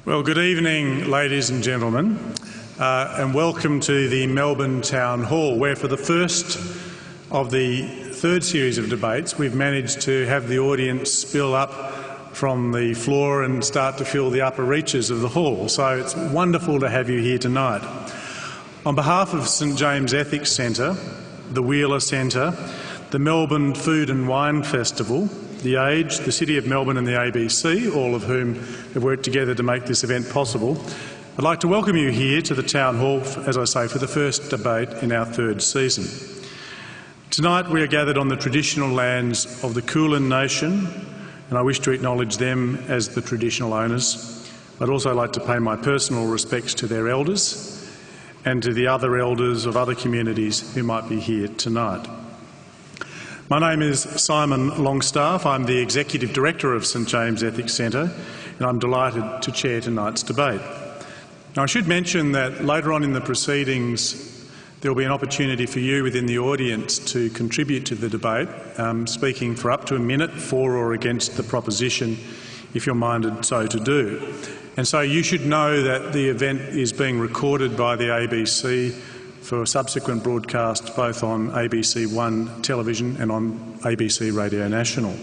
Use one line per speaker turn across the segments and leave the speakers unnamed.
Well, good evening, ladies and gentlemen, and welcome to the Melbourne Town Hall, where for the first of the third series of debates, we've managed to have the audience spill up from the floor and start to fill the upper reaches of the hall. So it's wonderful to have you here tonight. On behalf of St James Ethics Centre, the Wheeler Centre, the Melbourne Food and Wine Festival, The Age, the City of Melbourne and the ABC, all of whom have worked together to make this event possible, I'd like to welcome you here to the Town Hall, as I say, for the first debate in our third season. Tonight we are gathered on the traditional lands of the Kulin Nation, and I wish to acknowledge them as the traditional owners. I'd also like to pay my personal respects to their elders and to the other elders of other communities who might be here tonight. My name is Simon Longstaff. I'm the Executive Director of St James Ethics Centre, and I'm delighted to chair tonight's debate. Now, I should mention that later on in the proceedings there will be an opportunity for you within the audience to contribute to the debate, speaking for up to a minute for or against the proposition if you're minded so to do. And so you should know that the event is being recorded by the ABC for subsequent broadcast both on ABC One television and on ABC Radio National.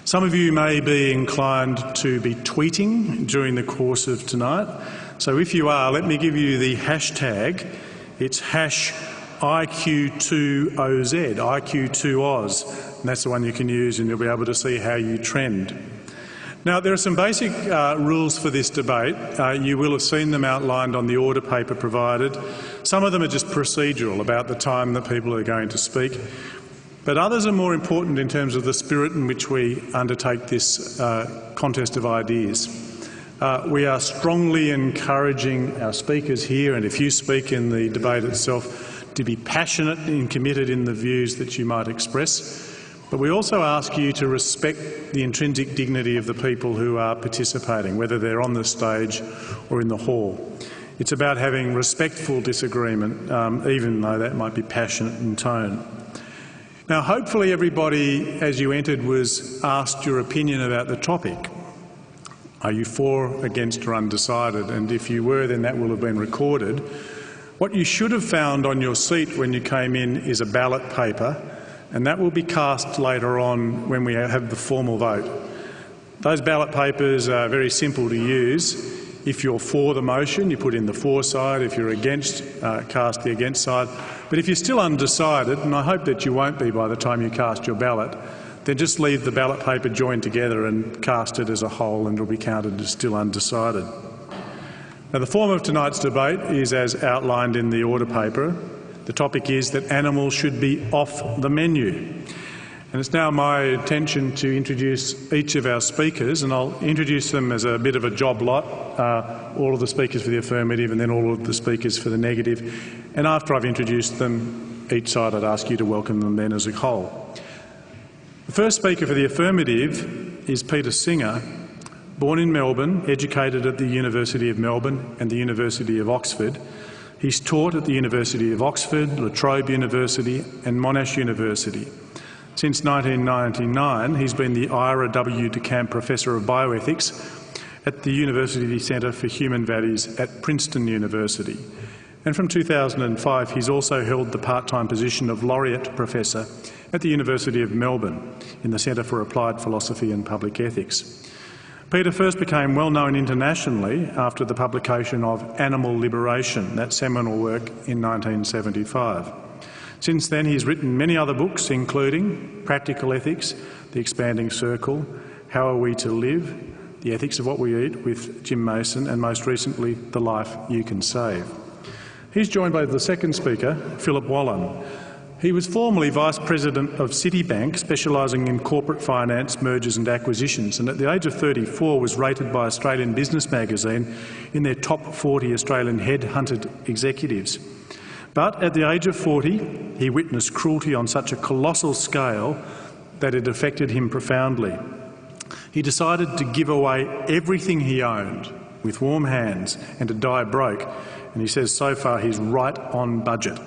Some of you may be inclined to be tweeting during the course of tonight, so if you are, let me give you the hashtag. It's #IQ2OZ, IQ2Oz, and that's the one you can use and you'll be able to see how you trend. Now, there are some basic rules for this debate. You will have seen them outlined on the order paper provided. Some of them are just procedural, about the time that people are going to speak, but others are more important in terms of the spirit in which we undertake this contest of ideas. We are strongly encouraging our speakers here, and if you speak in the debate itself, to be passionate and committed in the views that you might express. But we also ask you to respect the intrinsic dignity of the people who are participating, whether they're on the stage or in the hall. It's about having respectful disagreement, even though that might be passionate in tone. Now, hopefully everybody, as you entered, was asked your opinion about the topic. Are you for, against or undecided? And if you were, then that will have been recorded. What you should have found on your seat when you came in is a ballot paper, and that will be cast later on when we have the formal vote. Those ballot papers are very simple to use. If you're for the motion, you put in the for side. If you're against, cast the against side. But if you're still undecided, and I hope that you won't be by the time you cast your ballot, then just leave the ballot paper joined together and cast it as a whole, and it'll be counted as still undecided. Now, the form of tonight's debate is as outlined in the order paper. The topic is that animals should be off the menu. And it's now my intention to introduce each of our speakers, and I'll introduce them as a bit of a job lot, all of the speakers for the affirmative and then all of the speakers for the negative. And after I've introduced them, each side, I'd ask you to welcome them then as a whole. The first speaker for the affirmative is Peter Singer, born in Melbourne, educated at the University of Melbourne and the University of Oxford. He's taught at the University of Oxford, La Trobe University and Monash University. Since 1999, he's been the Ira W. DeCamp Professor of Bioethics at the University Centre for Human Values at Princeton University. And from 2005, he's also held the part-time position of Laureate Professor at the University of Melbourne in the Centre for Applied Philosophy and Public Ethics. Peter first became well known internationally after the publication of Animal Liberation, that seminal work in 1975. Since then he's written many other books, including Practical Ethics, The Expanding Circle, How Are We to Live, The Ethics of What We Eat with Jim Mason, and most recently The Life You Can Save. He's joined by the second speaker, Philip Wallen. He was formerly Vice President of Citibank, specialising in corporate finance, mergers and acquisitions, and at the age of 34 was rated by Australian Business Magazine in their top 40 Australian headhunted executives. But at the age of 40, he witnessed cruelty on such a colossal scale that it affected him profoundly. He decided to give away everything he owned with warm hands and to die broke, and he says so far he's right on budget.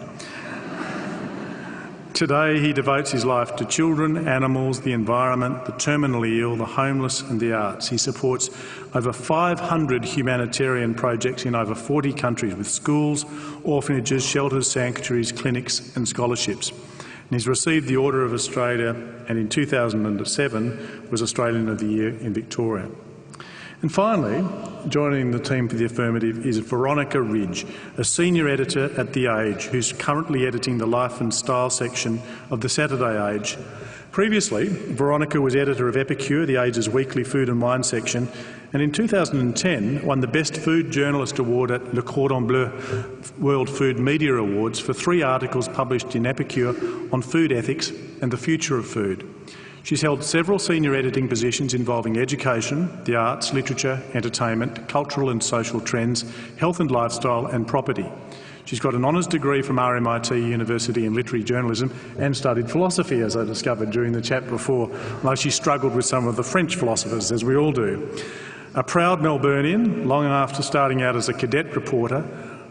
Today he devotes his life to children, animals, the environment, the terminally ill, the homeless and the arts. He supports over 500 humanitarian projects in over 40 countries with schools, orphanages, shelters, sanctuaries, clinics and scholarships. And he's received the Order of Australia and in 2007 was Australian of the Year in Victoria. And finally, joining the team for the affirmative is Veronica Ridge, a senior editor at The Age, who's currently editing the Life and Style section of the Saturday Age. Previously, Veronica was editor of Epicure, The Age's weekly food and wine section, and in 2010 won the Best Food Journalist Award at Le Cordon Bleu World Food Media Awards for 3 articles published in Epicure on food ethics and the future of food. She's held several senior editing positions involving education, the arts, literature, entertainment, cultural and social trends, health and lifestyle and property. She's got an honours degree from RMIT University in literary journalism and studied philosophy, as I discovered during the chat before, although she struggled with some of the French philosophers, as we all do. A proud Melburnian, long after starting out as a cadet reporter,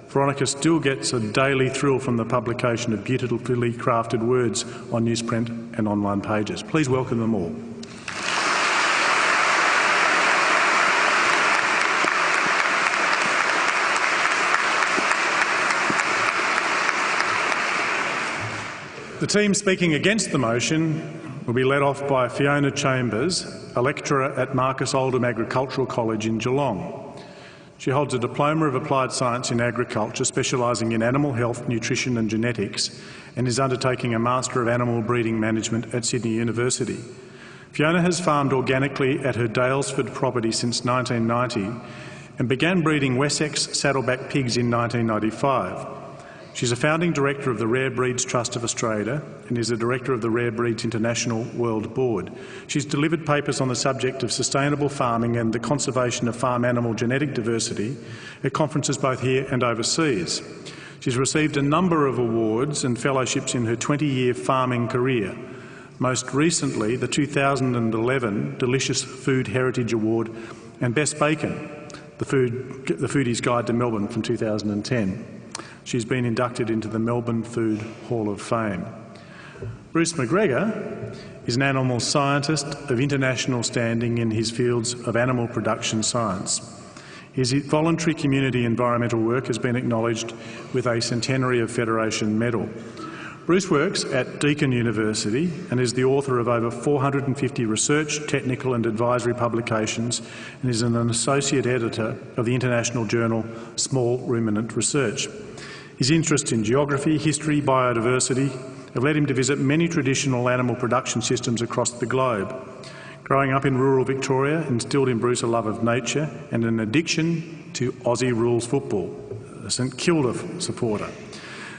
Veronica still gets a daily thrill from the publication of beautifully crafted words on newsprint and online pages. Please welcome them all. The team speaking against the motion will be led off by Fiona Chambers, a lecturer at Marcus Oldham Agricultural College in Geelong. She holds a Diploma of Applied Science in Agriculture, specialising in animal health, nutrition and genetics, and is undertaking a Master of Animal Breeding Management at Sydney University. Fiona has farmed organically at her Dalesford property since 1990 and began breeding Wessex saddleback pigs in 1995. She's a founding director of the Rare Breeds Trust of Australia and is a director of the Rare Breeds International World Board. She's delivered papers on the subject of sustainable farming and the conservation of farm animal genetic diversity at conferences both here and overseas. She's received a number of awards and fellowships in her 20-year farming career, most recently the 2011 Delicious Food Heritage Award and Best Bacon, the Foodie's Guide to Melbourne from 2010. She's been inducted into the Melbourne Food Hall of Fame. Bruce McGregor is an animal scientist of international standing in his fields of animal production science. His voluntary community environmental work has been acknowledged with a Centenary of Federation medal. Bruce works at Deakin University and is the author of over 450 research, technical and advisory publications and is an associate editor of the international journal Small Ruminant Research. His interest in geography, history, biodiversity have led him to visit many traditional animal production systems across the globe. Growing up in rural Victoria instilled in Bruce a love of nature and an addiction to Aussie rules football, a St Kilda supporter.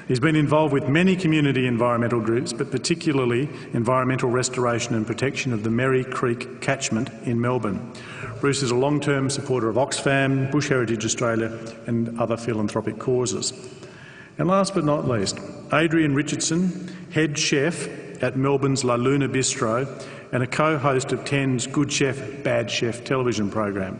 He's been involved with many community environmental groups, but particularly environmental restoration and protection of the Merri Creek catchment in Melbourne. Bruce is a long-term supporter of Oxfam, Bush Heritage Australia and other philanthropic causes. And last but not least, Adrian Richardson, head chef at Melbourne's La Luna Bistro and a co-host of 10's Good Chef, Bad Chef television program.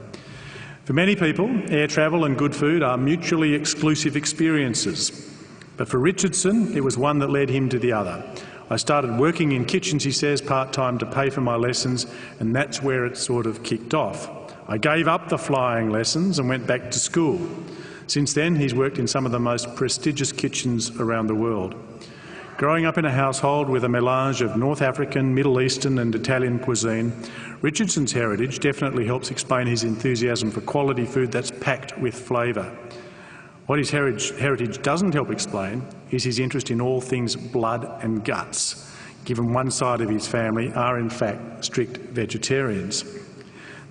For many people, air travel and good food are mutually exclusive experiences. But for Richardson, it was one that led him to the other. I started working in kitchens, he says, part-time to pay for my lessons, and that's where it sort of kicked off. I gave up the flying lessons and went back to school. Since then, he's worked in some of the most prestigious kitchens around the world. Growing up in a household with a melange of North African, Middle Eastern and Italian cuisine, Richardson's heritage definitely helps explain his enthusiasm for quality food that's packed with flavour. What his heritage doesn't help explain is his interest in all things blood and guts, given one side of his family are in fact strict vegetarians.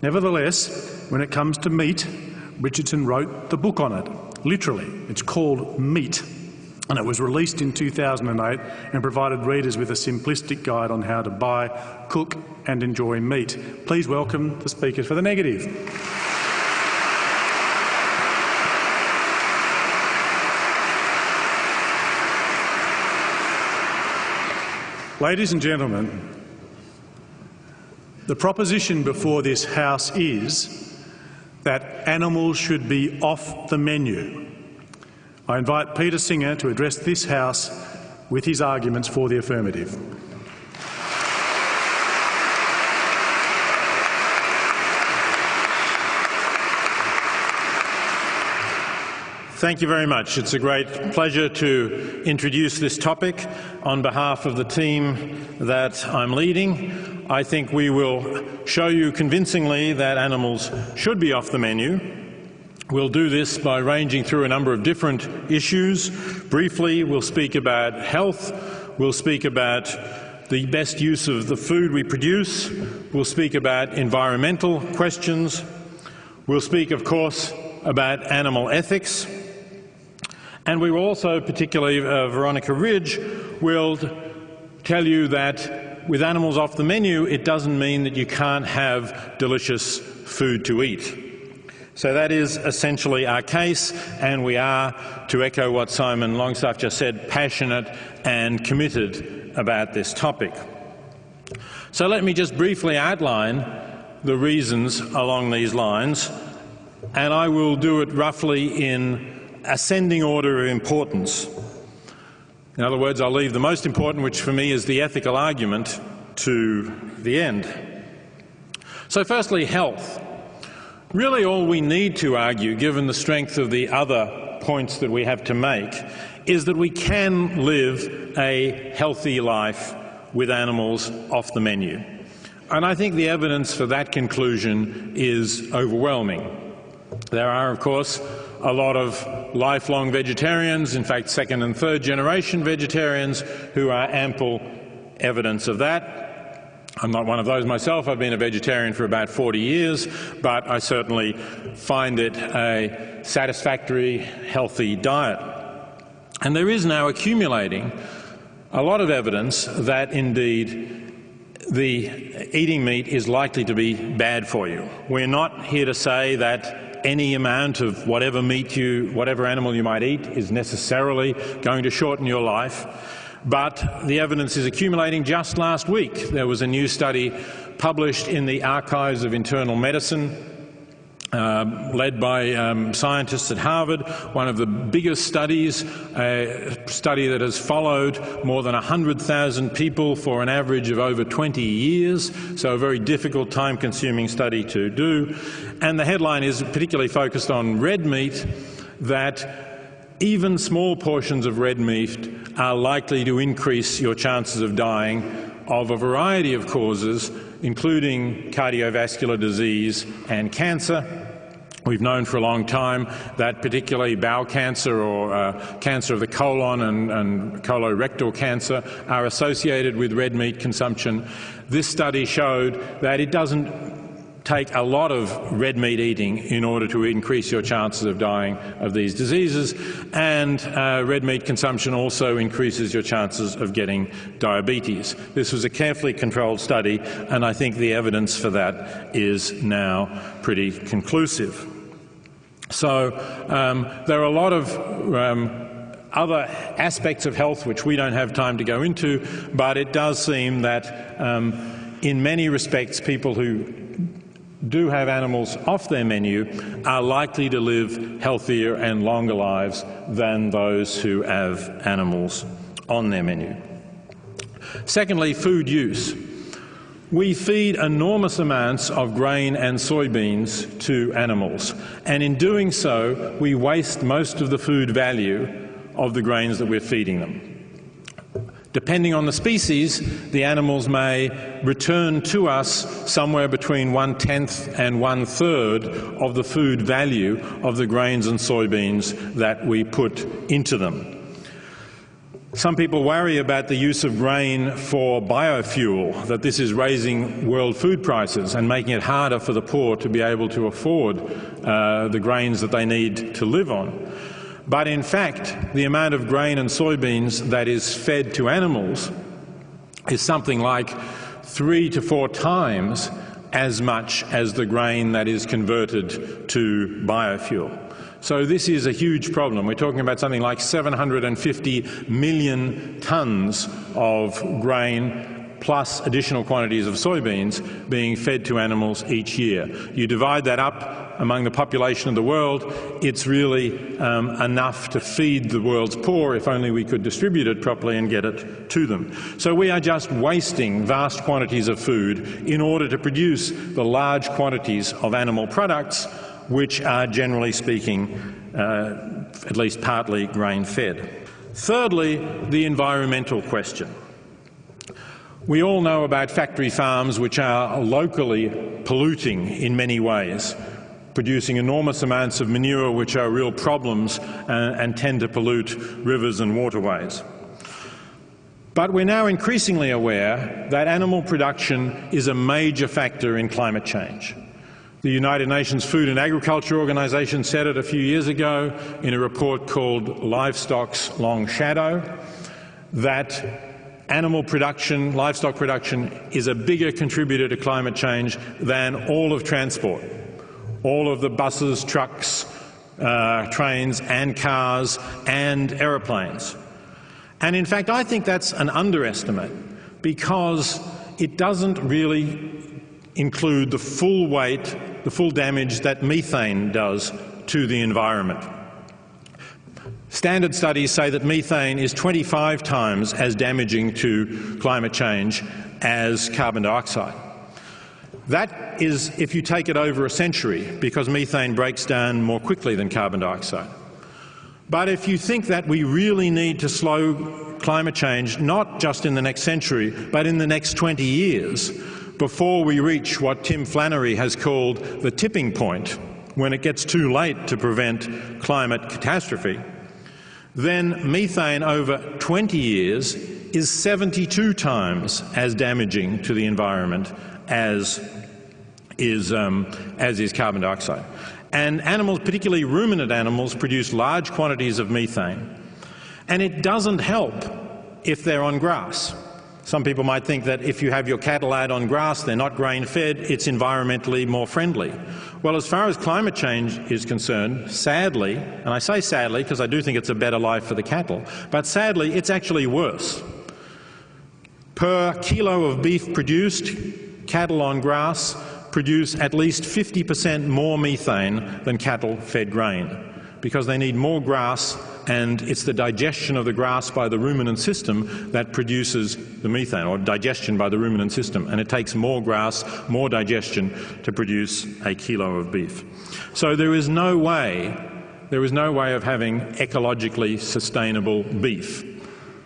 Nevertheless, when it comes to meat, Richardson wrote the book on it. Literally, it's called Meat, and it was released in 2008 and provided readers with a simplistic guide on how to buy, cook and enjoy meat. Please welcome the speakers for the negative. Ladies and gentlemen, the proposition before this House is that animals should be off the menu. I invite Peter Singer to address this House with his arguments for the affirmative.
Thank you very much. It's a great pleasure to introduce this topic on behalf of the team that I'm leading. I think we will show you convincingly that animals should be off the menu. We'll do this by ranging through a number of different issues. Briefly, we'll speak about health. We'll speak about the best use of the food we produce. We'll speak about environmental questions. We'll speak, of course, about animal ethics. And we will also, particularly Veronica Ridge, will tell you that with animals off the menu, it doesn't mean that you can't have delicious food to eat. So that is essentially our case, and we are, to echo what Simon Longstaff just said, passionate and committed about this topic. So let me just briefly outline the reasons along these lines, and I will do it roughly in ascending order of importance. In other words, I'll leave the most important, which for me is the ethical argument, to the end. So firstly, health. Really all we need to argue, given the strength of the other points that we have to make, is that we can live a healthy life with animals off the menu. And I think the evidence for that conclusion is overwhelming. There are, of course, a lot of lifelong vegetarians, in fact second and third generation vegetarians, who are ample evidence of that. I'm not one of those myself. I've been a vegetarian for about 40 years, but I certainly find it a satisfactory, healthy diet. And there is now accumulating a lot of evidence that indeed the eating meat is likely to be bad for you. We're not here to say that any amount of whatever animal you might eat is necessarily going to shorten your life, but the evidence is accumulating. Just last week there was a new study published in the Archives of Internal Medicine, led by scientists at Harvard, one of the biggest studies, a study that has followed more than 100,000 people for an average of over 20 years, so a very difficult, time-consuming study to do. And the headline is particularly focused on red meat, that even small portions of red meat are likely to increase your chances of dying of a variety of causes, including cardiovascular disease and cancer. We've known for a long time that particularly bowel cancer or cancer of the colon and colorectal cancer are associated with red meat consumption. This study showed that it doesn't take a lot of red meat eating in order to increase your chances of dying of these diseases, and red meat consumption also increases your chances of getting diabetes. This was a carefully controlled study, and I think the evidence for that is now pretty conclusive. So there are a lot of other aspects of health which we don't have time to go into, but it does seem that in many respects people who do have animals off their menu are likely to live healthier and longer lives than those who have animals on their menu. Secondly, food use. We feed enormous amounts of grain and soybeans to animals, and in doing so we waste most of the food value of the grains that we're feeding them. Depending on the species, the animals may return to us somewhere between 1/10 and 1/3 of the food value of the grains and soybeans that we put into them. Some people worry about the use of grain for biofuel, that this is raising world food prices and making it harder for the poor to be able to afford the grains that they need to live on. But in fact, the amount of grain and soybeans that is fed to animals is something like 3 to 4 times as much as the grain that is converted to biofuel. So this is a huge problem. We're talking about something like 750 million tonnes of grain plus additional quantities of soybeans being fed to animals each year. You divide that up among the population of the world, it's really enough to feed the world's poor if only we could distribute it properly and get it to them. So we are just wasting vast quantities of food in order to produce the large quantities of animal products which are, generally speaking, at least partly grain-fed. Thirdly, the environmental question. We all know about factory farms which are locally polluting in many ways, producing enormous amounts of manure which are real problems and tend to pollute rivers and waterways. But we're now increasingly aware that animal production is a major factor in climate change. The United Nations Food and Agriculture Organization said it a few years ago in a report called Livestock's Long Shadow, that animal production, livestock production, is a bigger contributor to climate change than all of transport. All of the buses, trucks, trains and cars and aeroplanes. And in fact, I think that's an underestimate because it doesn't really include the full weight, the full damage that methane does to the environment. Standard studies say that methane is 25 times as damaging to climate change as carbon dioxide. That is if you take it over a century, because methane breaks down more quickly than carbon dioxide. But if you think that we really need to slow climate change, not just in the next century, but in the next 20 years, before we reach what Tim Flannery has called the tipping point, when it gets too late to prevent climate catastrophe, then methane over 20 years is 72 times as damaging to the environment as is carbon dioxide. And animals, particularly ruminant animals, produce large quantities of methane. And it doesn't help if they're on grass. Some people might think that if you have your cattle out on grass, they're not grain-fed, it's environmentally more friendly. Well, as far as climate change is concerned, sadly, and I say sadly because I do think it's a better life for the cattle, but sadly, it's actually worse. Per kilo of beef produced, cattle on grass produce at least 50% more methane than cattle fed grain, because they need more grass, and it's the digestion of the grass by the ruminant system that produces the methane, or digestion by the ruminant system, and it takes more grass, more digestion to produce a kilo of beef. So there is no way of having ecologically sustainable beef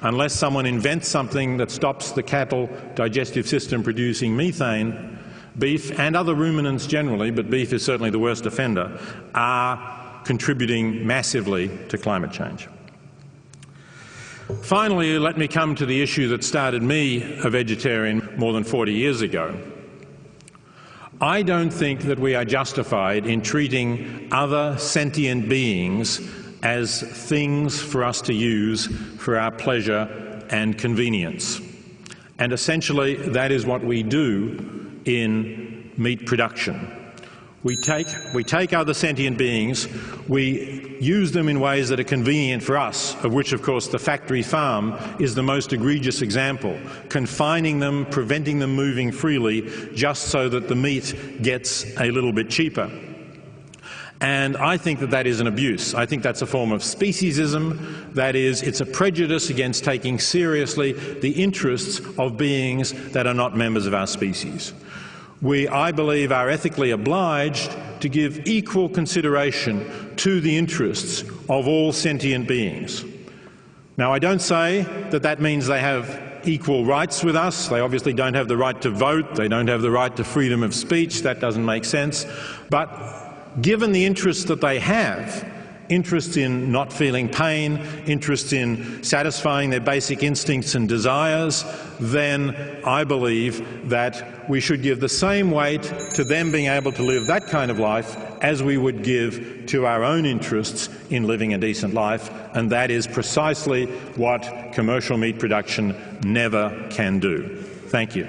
unless someone invents something that stops the cattle digestive system producing methane. Beef and other ruminants generally, but beef is certainly the worst offender, are contributing massively to climate change. Finally, let me come to the issue that started me a vegetarian more than 40 years ago. I don't think that we are justified in treating other sentient beings as things for us to use for our pleasure and convenience. And essentially, that is what we do in meat production. We take other sentient beings, we use them in ways that are convenient for us, of which, of course, the factory farm is the most egregious example, confining them, preventing them moving freely, just so that the meat gets a little bit cheaper. And I think that that is an abuse. I think that's a form of speciesism. That is, it's a prejudice against taking seriously the interests of beings that are not members of our species. We, I believe, are ethically obliged to give equal consideration to the interests of all sentient beings. Now, I don't say that that means they have equal rights with us. They obviously don't have the right to vote. They don't have the right to freedom of speech. That doesn't make sense. But given the interests that they have, interests in not feeling pain, interests in satisfying their basic instincts and desires, then I believe that we should give the same weight to them being able to live that kind of life as we would give to our own interests in living a decent life, and that is precisely what commercial meat production never can do. Thank you.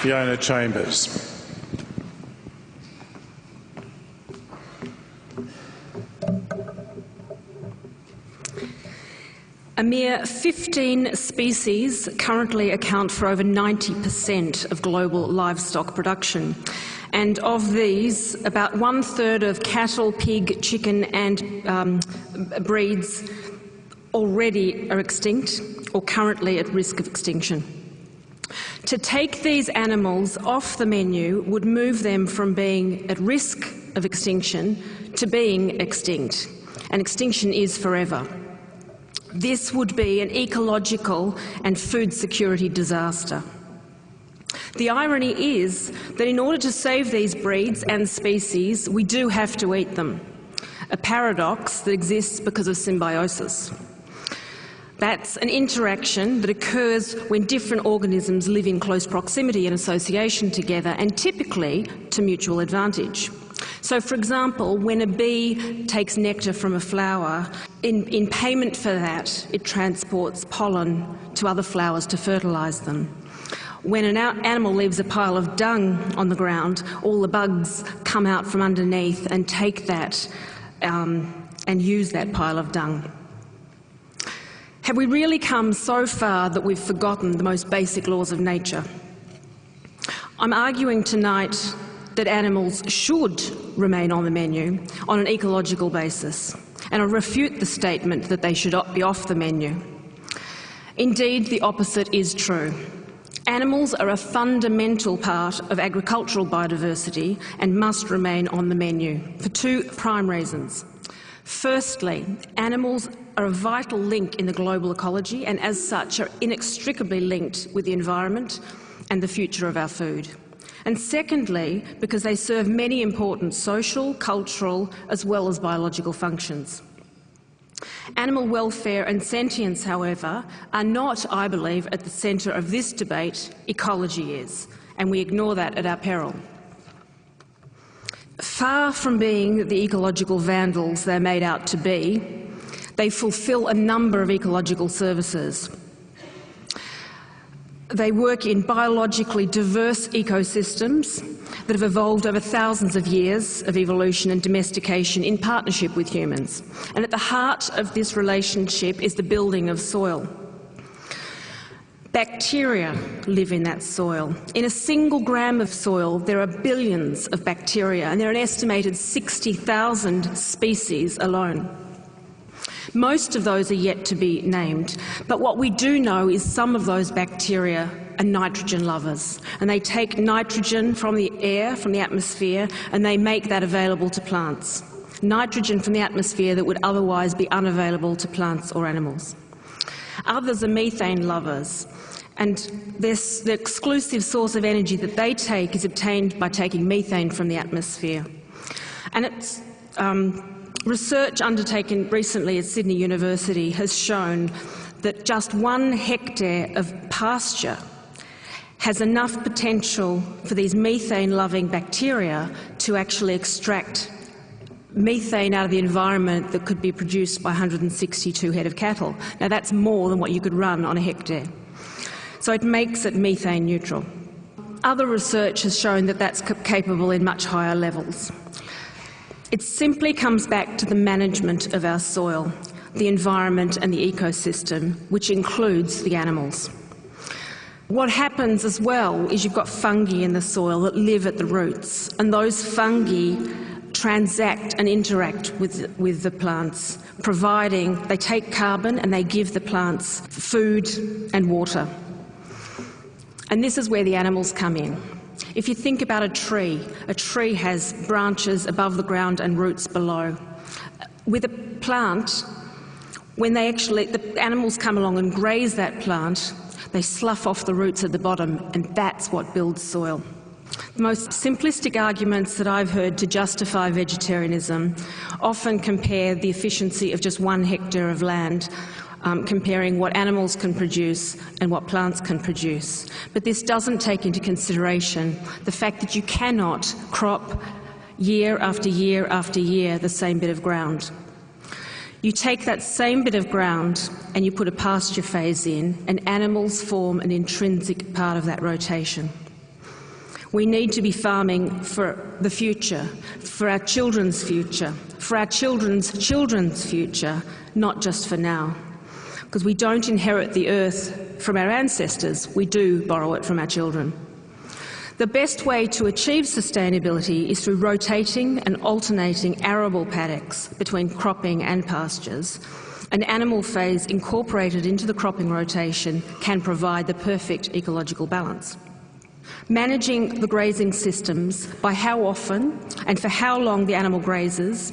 Fiona Chambers.
A mere 15 species currently account for over 90% of global livestock production. And of these, about 1/3 of cattle, pig, chicken and breeds already are extinct or currently at risk of extinction. To take these animals off the menu would move them from being at risk of extinction to being extinct. And extinction is forever. This would be an ecological and food security disaster. The irony is that in order to save these breeds and species, we do have to eat them, a paradox that exists because of symbiosis. That's an interaction that occurs when different organisms live in close proximity and association together, and typically to mutual advantage. So, for example, when a bee takes nectar from a flower, in payment for that, it transports pollen to other flowers to fertilise them. When an animal leaves a pile of dung on the ground, all the bugs come out from underneath and take that and use that pile of dung. Have we really come so far that we've forgotten the most basic laws of nature? I'm arguing tonight that animals should remain on the menu on an ecological basis, and I refute the statement that they should be off the menu. Indeed, the opposite is true. Animals are a fundamental part of agricultural biodiversity and must remain on the menu for two prime reasons. Firstly, animals are a vital link in the global ecology and as such are inextricably linked with the environment and the future of our food. And secondly, because they serve many important social, cultural, as well as biological functions. Animal welfare and sentience, however, are not, I believe, at the centre of this debate. Ecology is, and we ignore that at our peril. Far from being the ecological vandals they're made out to be, they fulfil a number of ecological services. They work in biologically diverse ecosystems that have evolved over thousands of years of evolution and domestication in partnership with humans. And at the heart of this relationship is the building of soil. Bacteria live in that soil. In a single gram of soil, there are billions of bacteria, and there are an estimated 60,000 species alone. Most of those are yet to be named, but what we do know is some of those bacteria are nitrogen lovers, and they take nitrogen from the air, from the atmosphere, and they make that available to plants. Nitrogen from the atmosphere that would otherwise be unavailable to plants or animals. Others are methane lovers, and the exclusive source of energy that they take is obtained by taking methane from the atmosphere. And it's research undertaken recently at Sydney University has shown that just 1 hectare of pasture has enough potential for these methane-loving bacteria to actually extract methane out of the environment that could be produced by 162 head of cattle. Now that's more than what you could run on a hectare. So it makes it methane neutral. Other research has shown that that's capable in much higher levels. It simply comes back to the management of our soil, the environment and the ecosystem, which includes the animals. What happens as well is you've got fungi in the soil that live at the roots, and those fungi transact and interact with the plants, providing they take carbon and they give the plants food and water. And this is where the animals come in. If you think about a tree has branches above the ground and roots below. With a plant, when the animals come along and graze that plant, they slough off the roots at the bottom, and that's what builds soil. The most simplistic arguments that I've heard to justify vegetarianism often compare the efficiency of just 1 hectare of land, comparing what animals can produce and what plants can produce. But this doesn't take into consideration the fact that you cannot crop year after year after year the same bit of ground. You take that same bit of ground and you put a pasture phase in, and animals form an intrinsic part of that rotation. We need to be farming for the future, for our children's future, for our children's children's future, not just for now. because we don't inherit the earth from our ancestors, we do borrow it from our children. The best way to achieve sustainability is through rotating and alternating arable paddocks between cropping and pastures. An animal phase incorporated into the cropping rotation can provide the perfect ecological balance. Managing the grazing systems by how often and for how long the animal grazes,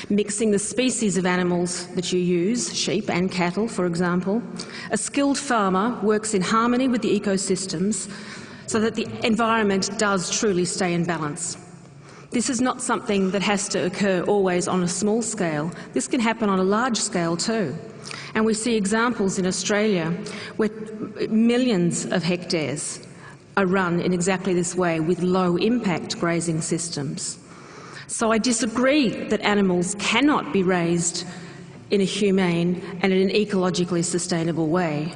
mixing the species of animals that you use, sheep and cattle, for example. A skilled farmer works in harmony with the ecosystems so that the environment does truly stay in balance. This is not something that has to occur always on a small scale. This can happen on a large scale too. And we see examples in Australia where millions of hectares are run in exactly this way with low-impact grazing systems. So I disagree that animals cannot be raised in a humane and in an ecologically sustainable way.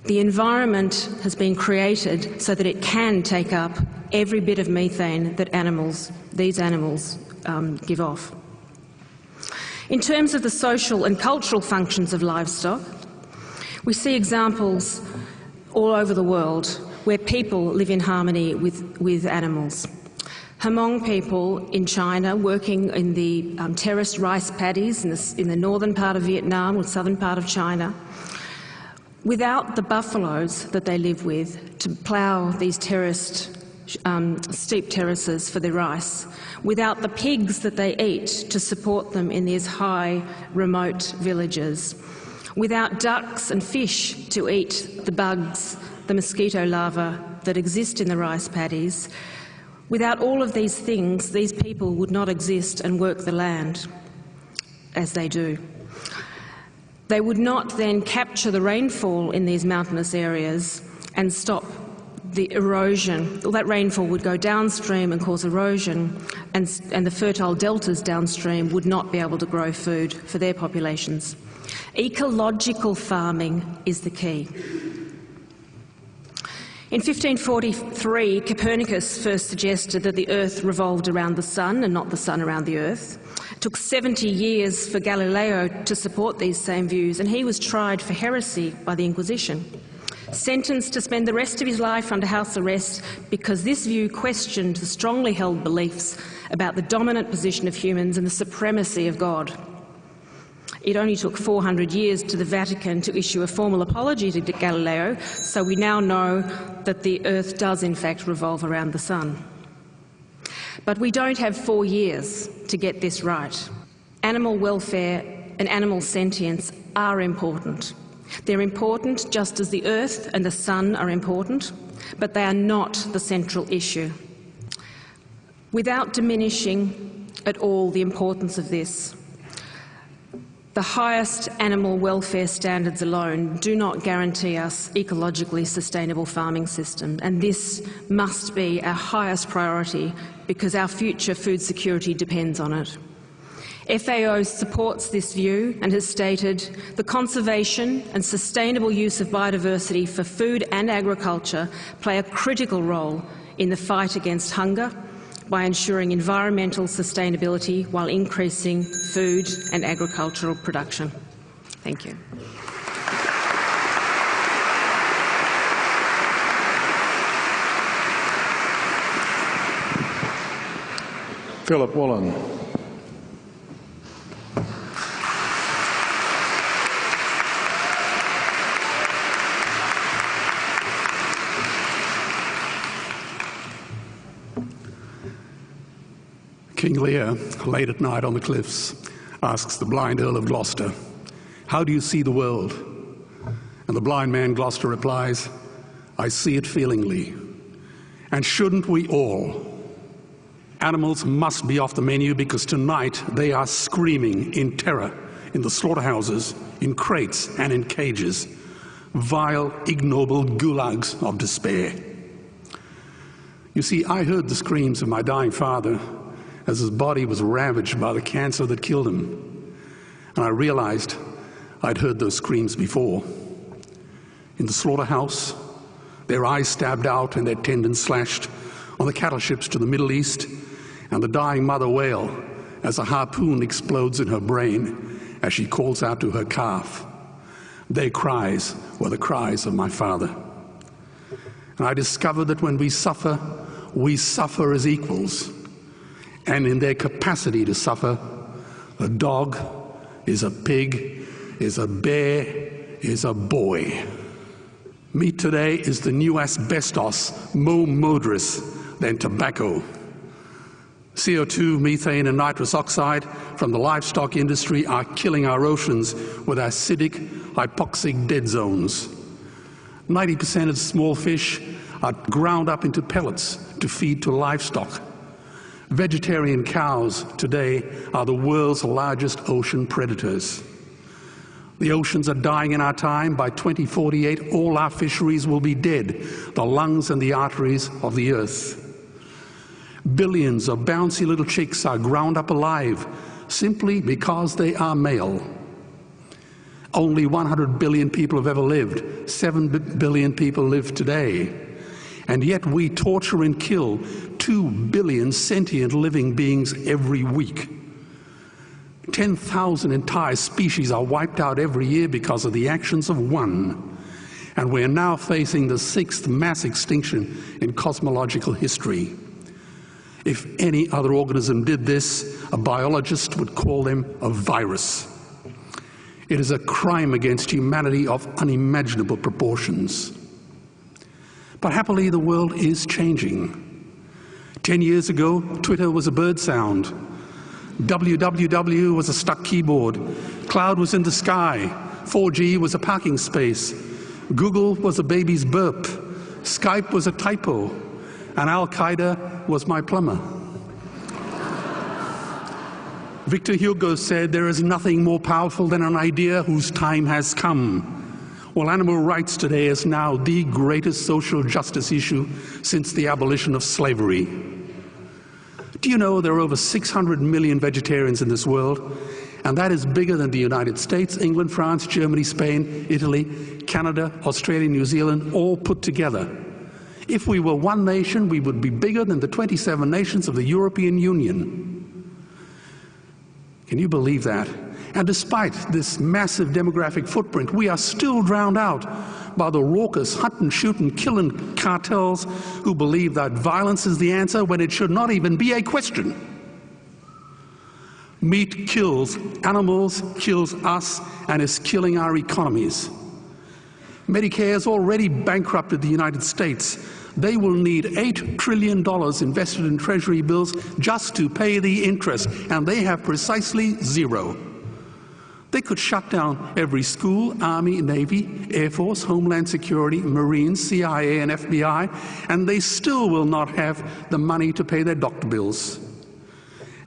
The environment has been created so that it can take up every bit of methane that these animals give off. In terms of the social and cultural functions of livestock, we see examples all over the world where people live in harmony with animals. Hmong people in China working in the terraced rice paddies in the northern part of Vietnam or southern part of China, without the buffaloes that they live with to plough these terraced steep terraces for their rice, without the pigs that they eat to support them in these high remote villages, without ducks and fish to eat the bugs, the mosquito larvae that exist in the rice paddies. Without all of these things, these people would not exist and work the land as they do. They would not then capture the rainfall in these mountainous areas and stop the erosion. All that rainfall would go downstream and cause erosion, and the fertile deltas downstream would not be able to grow food for their populations. Ecological farming is the key. In 1543, Copernicus first suggested that the Earth revolved around the Sun and not the Sun around the Earth. It took 70 years for Galileo to support these same views, and he was tried for heresy by the Inquisition, sentenced to spend the rest of his life under house arrest because this view questioned the strongly held beliefs about the dominant position of humans and the supremacy of God. It only took 400 years to the Vatican to issue a formal apology to Galileo, so we now know that the Earth does in fact revolve around the Sun. But we don't have 4 years to get this right. Animal welfare and animal sentience are important. They're important just as the Earth and the Sun are important, but they are not the central issue. Without diminishing at all the importance of this, the highest animal welfare standards alone do not guarantee us ecologically sustainable farming system, and this must be our highest priority because our future food security depends on it. FAO supports this view and has stated the conservation and sustainable use of biodiversity for food and agriculture play a critical role in the fight against hunger by ensuring environmental sustainability while increasing food and agricultural production. Thank you.
Philip Woolen.
King Lear, late at night on the cliffs, asks the blind Earl of Gloucester, "How do you see the world?" And the blind man Gloucester replies, "I see it feelingly. And shouldn't we all? Animals must be off the menu because tonight they are screaming in terror in the slaughterhouses, in crates and in cages, vile, ignoble gulags of despair." You see, I heard the screams of my dying father as his body was ravaged by the cancer that killed him. And I realized I'd heard those screams before. In the slaughterhouse, their eyes stabbed out and their tendons slashed, on the cattle ships to the Middle East, and the dying mother wail as a harpoon explodes in her brain as she calls out to her calf. Their cries were the cries of my father. And I discovered that when we suffer as equals. And in their capacity to suffer, a dog is a pig, is a bear, is a boy. Meat today is the new asbestos, more murderous than tobacco. CO2, methane and nitrous oxide from the livestock industry are killing our oceans with acidic, hypoxic dead zones. 90% of small fish are ground up into pellets to feed to livestock. Vegetarian cows today are the world's largest ocean predators. The oceans are dying in our time. By 2048, all our fisheries will be dead, the lungs and the arteries of the earth. Billions of bouncy little chicks are ground up alive simply because they are male. Only 100 billion people have ever lived. 7 billion people live today. And yet we torture and kill 2 billion sentient living beings every week. 10,000 entire species are wiped out every year because of the actions of one. And we're now facing the 6th mass extinction in cosmological history. If any other organism did this, a biologist would call them a virus. It is a crime against humanity of unimaginable proportions. But happily, the world is changing. 10 years ago, Twitter was a bird sound. www was a stuck keyboard. Cloud was in the sky. 4G was a parking space. Google was a baby's burp. Skype was a typo. And Al-Qaeda was my plumber. Victor Hugo said, "There is nothing more powerful than an idea whose time has come." Well, animal rights today is now the greatest social justice issue since the abolition of slavery. Do you know there are over 600 million vegetarians in this world? And that is bigger than the United States, England, France, Germany, Spain, Italy, Canada, Australia, New Zealand, all put together. If we were one nation, we would be bigger than the 27 nations of the European Union. Can you believe that? And despite this massive demographic footprint, we are still drowned out by the raucous hunt and shoot and killing cartels who believe that violence is the answer when it should not even be a question. Meat kills animals, kills us, and is killing our economies. Medicare has already bankrupted the United States. They will need $8 trillion invested in treasury bills just to pay the interest, and they have precisely zero. They could shut down every school, Army, Navy, Air Force, Homeland Security, Marines, CIA, and FBI, and they still will not have the money to pay their doctor bills.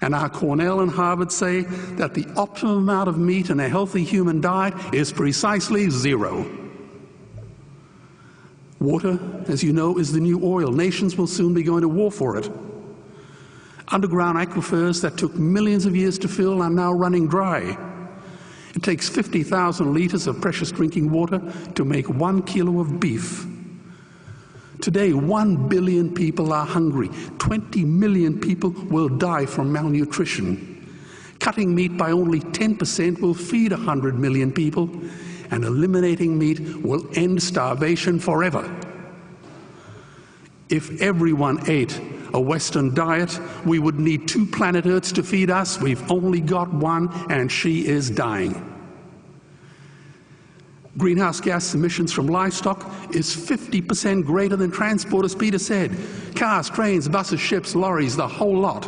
And our Cornell and Harvard say that the optimum amount of meat in a healthy human diet is precisely zero. Water, as you know, is the new oil. Nations will soon be going to war for it. Underground aquifers that took millions of years to fill are now running dry. It takes 50,000 liters of precious drinking water to make 1 kilo of beef. Today, 1 billion people are hungry. 20 million people will die from malnutrition. Cutting meat by only 10% will feed 100 million people, and eliminating meat will end starvation forever. If everyone ate a Western diet, we would need 2 planet Earths to feed us. We've only got one, and she is dying. Greenhouse gas emissions from livestock is 50% greater than transport, as Peter said. Cars, trains, buses, ships, lorries, the whole lot.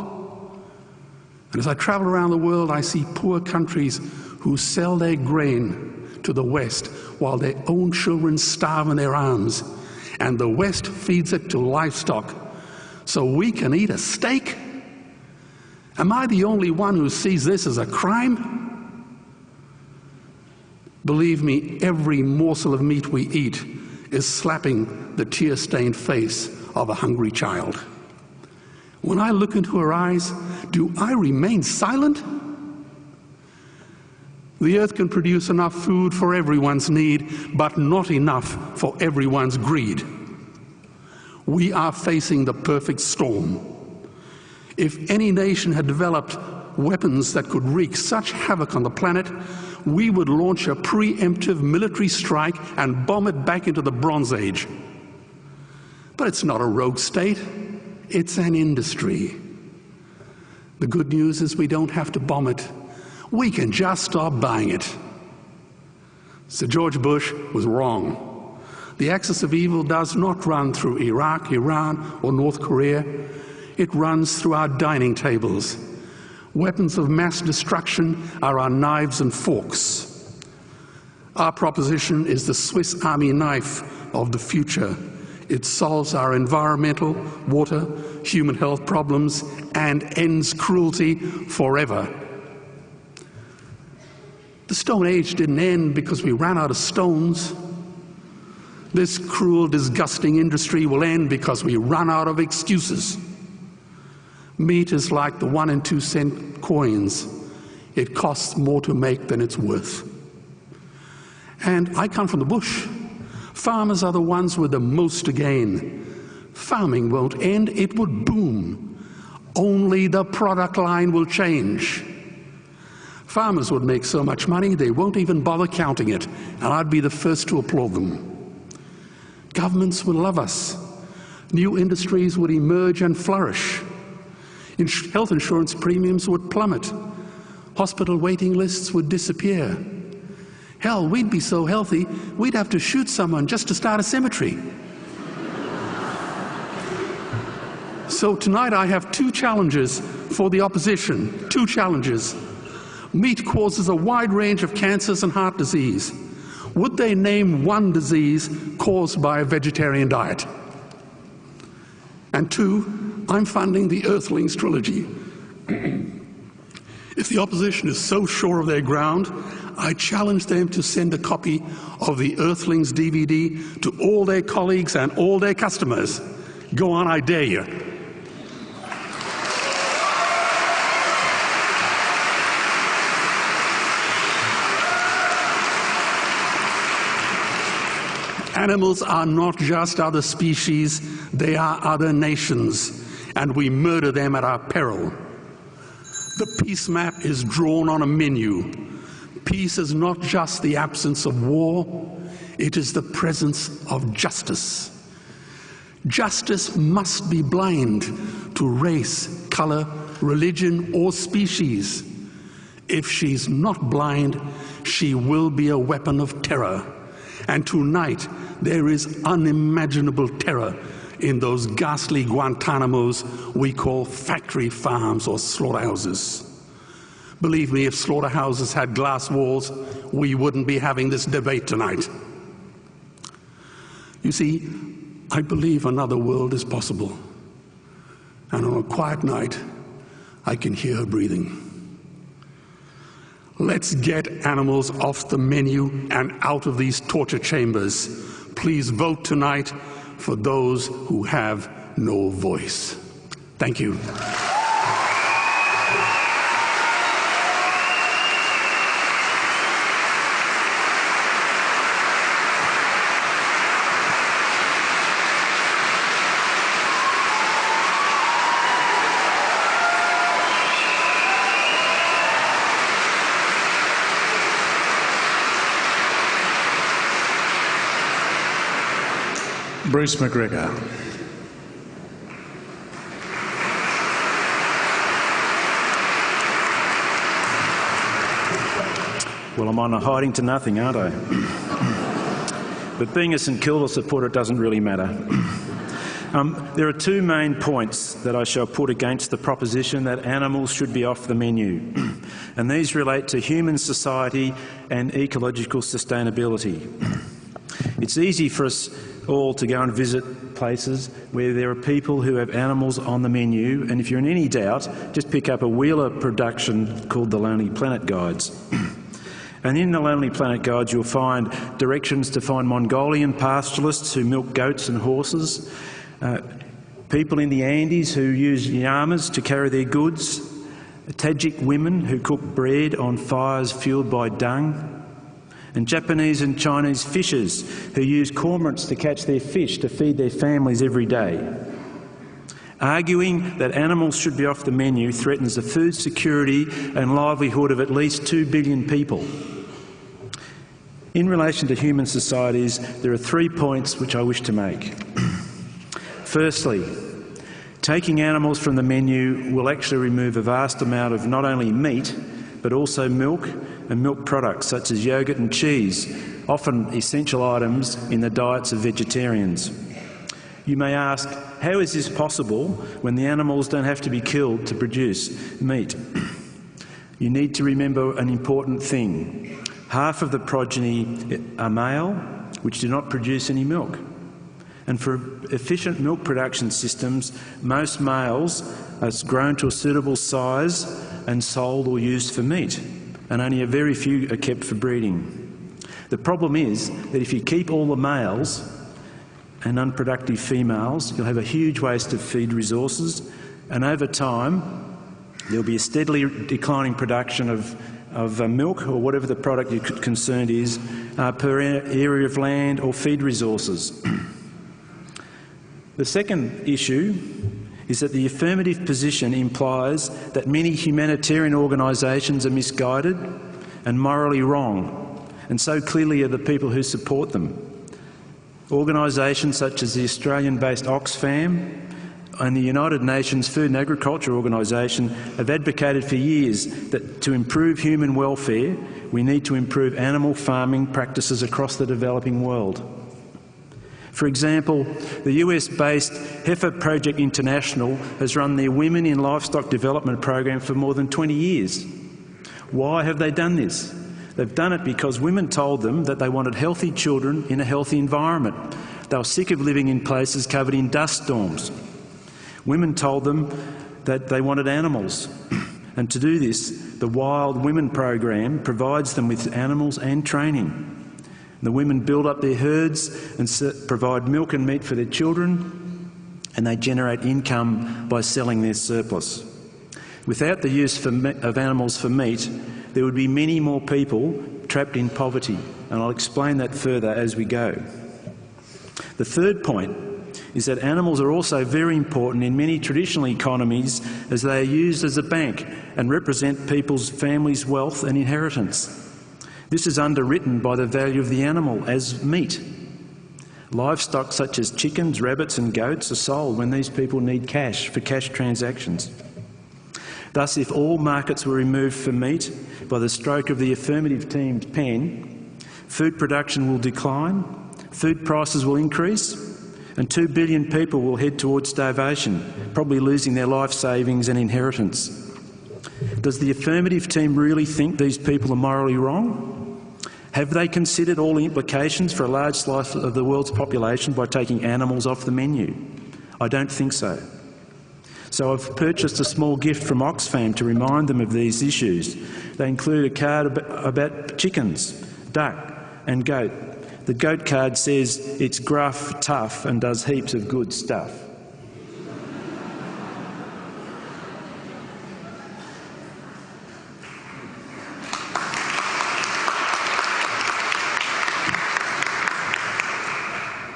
And as I travel around the world, I see poor countries who sell their grain to the West while their own children starve in their arms. And the West feeds it to livestock so we can eat a steak? Am I the only one who sees this as a crime? Believe me, every morsel of meat we eat is slapping the tear-stained face of a hungry child. When I look into her eyes, do I remain silent? The earth can produce enough food for everyone's need, but not enough for everyone's greed. We are facing the perfect storm. If any nation had developed weapons that could wreak such havoc on the planet, we would launch a preemptive military strike and bomb it back into the Bronze Age. But it's not a rogue state, it's an industry. The good news is we don't have to bomb it. We can just stop buying it. Sir George Bush was wrong. The axis of evil does not run through Iraq, Iran, or North Korea. It runs through our dining tables. Weapons of mass destruction are our knives and forks. Our proposition is the Swiss Army knife of the future. It solves our environmental, water, human health problems and ends cruelty forever. The Stone Age didn't end because we ran out of stones. This cruel, disgusting industry will end because we run out of excuses. Meat is like the 1 and 2 cent coins. It costs more to make than it's worth. And I come from the bush. Farmers are the ones with the most to gain. Farming won't end, it would boom. Only the product line will change. Farmers would make so much money they won't even bother counting it, and I'd be the first to applaud them. Governments would love us. New industries would emerge and flourish. Health insurance premiums would plummet. Hospital waiting lists would disappear. Hell, we'd be so healthy, we'd have to shoot someone just to start a cemetery. So tonight I have 2 challenges for the opposition. 2 challenges. Meat causes a wide range of cancers and heart disease. Would they name one disease caused by a vegetarian diet? And 2, I'm funding the Earthlings trilogy. If the opposition is so sure of their ground, I challenge them to send a copy of the Earthlings DVD to all their colleagues and all their customers. Go on, I dare you. Animals are not just other species, they are other nations, and we murder them at our peril. The peace map is drawn on a menu. Peace is not just the absence of war, it is the presence of justice. Justice must be blind to race, color, religion, or species. If she's not blind, she will be a weapon of terror. And tonight, there is unimaginable terror in those ghastly Guantanamos we call factory farms or slaughterhouses. Believe me, if slaughterhouses had glass walls, we wouldn't be having this debate tonight. You see, I believe another world is possible. And on a quiet night, I can hear her breathing. Let's get animals off the menu and out of these torture chambers. Please vote tonight for those who have no voice. Thank you.
Bruce McGregor.
Well, I'm on a hiding to nothing, aren't I? But being a St Kilda supporter doesn't really matter. There are 2 main points that I shall put against the proposition that animals should be off the menu. And these relate to human society and ecological sustainability. It's easy for us all to go and visit places where there are people who have animals on the menu, and if you're in any doubt, just pick up a Wheeler production called the Lonely Planet Guides. And in the Lonely Planet Guides you'll find directions to find Mongolian pastoralists who milk goats and horses, people in the Andes who use llamas to carry their goods, Tajik women who cook bread on fires fuelled by dung, and Japanese and Chinese fishers who use cormorants to catch their fish to feed their families every day. Arguing that animals should be off the menu threatens the food security and livelihood of at least 2 billion people. In relation to human societies, there are 3 points which I wish to make. Firstly, taking animals from the menu will actually remove a vast amount of not only meat, but also milk and milk products such as yogurt and cheese, often essential items in the diets of vegetarians. You may ask, how is this possible when the animals don't have to be killed to produce meat? You need to remember an important thing. Half of the progeny are male, which do not produce any milk. And for efficient milk production systems, most males are grown to a suitable size and sold or used for meat, and only a very few are kept for breeding. The problem is that if you keep all the males and unproductive females, you'll have a huge waste of feed resources, and over time there'll be a steadily declining production of milk or whatever the product you're concerned is per area of land or feed resources. The second issue is that the affirmative position implies that many humanitarian organisations are misguided and morally wrong, and so clearly are the people who support them. Organisations such as the Australian-based Oxfam and the United Nations Food and Agriculture Organisation have advocated for years that to improve human welfare, we need to improve animal farming practices across the developing world. For example, the US-based Heifer Project International has run their Women in Livestock Development program for more than 20 years. Why have they done this? They've done it because women told them that they wanted healthy children in a healthy environment. They were sick of living in places covered in dust storms. Women told them that they wanted animals. And to do this, the Wild Women program provides them with animals and training. The women build up their herds and provide milk and meat for their children, and they generate income by selling their surplus. Without the use of animals for meat, there would be many more people trapped in poverty, and I'll explain that further as we go. The third point is that animals are also very important in many traditional economies as they are used as a bank and represent people's families' wealth and inheritance. This is underwritten by the value of the animal as meat. Livestock such as chickens, rabbits and goats are sold when these people need cash for cash transactions. Thus, if all markets were removed for meat by the stroke of the affirmative team's pen, food production will decline, food prices will increase, and 2 billion people will head towards starvation, probably losing their life savings and inheritance. Does the affirmative team really think these people are morally wrong? Have they considered all the implications for a large slice of the world's population by taking animals off the menu? I don't think so. So I've purchased a small gift from Oxfam to remind them of these issues. They include a card about chickens, duck and goat. The goat card says it's gruff, tough and does heaps of good stuff.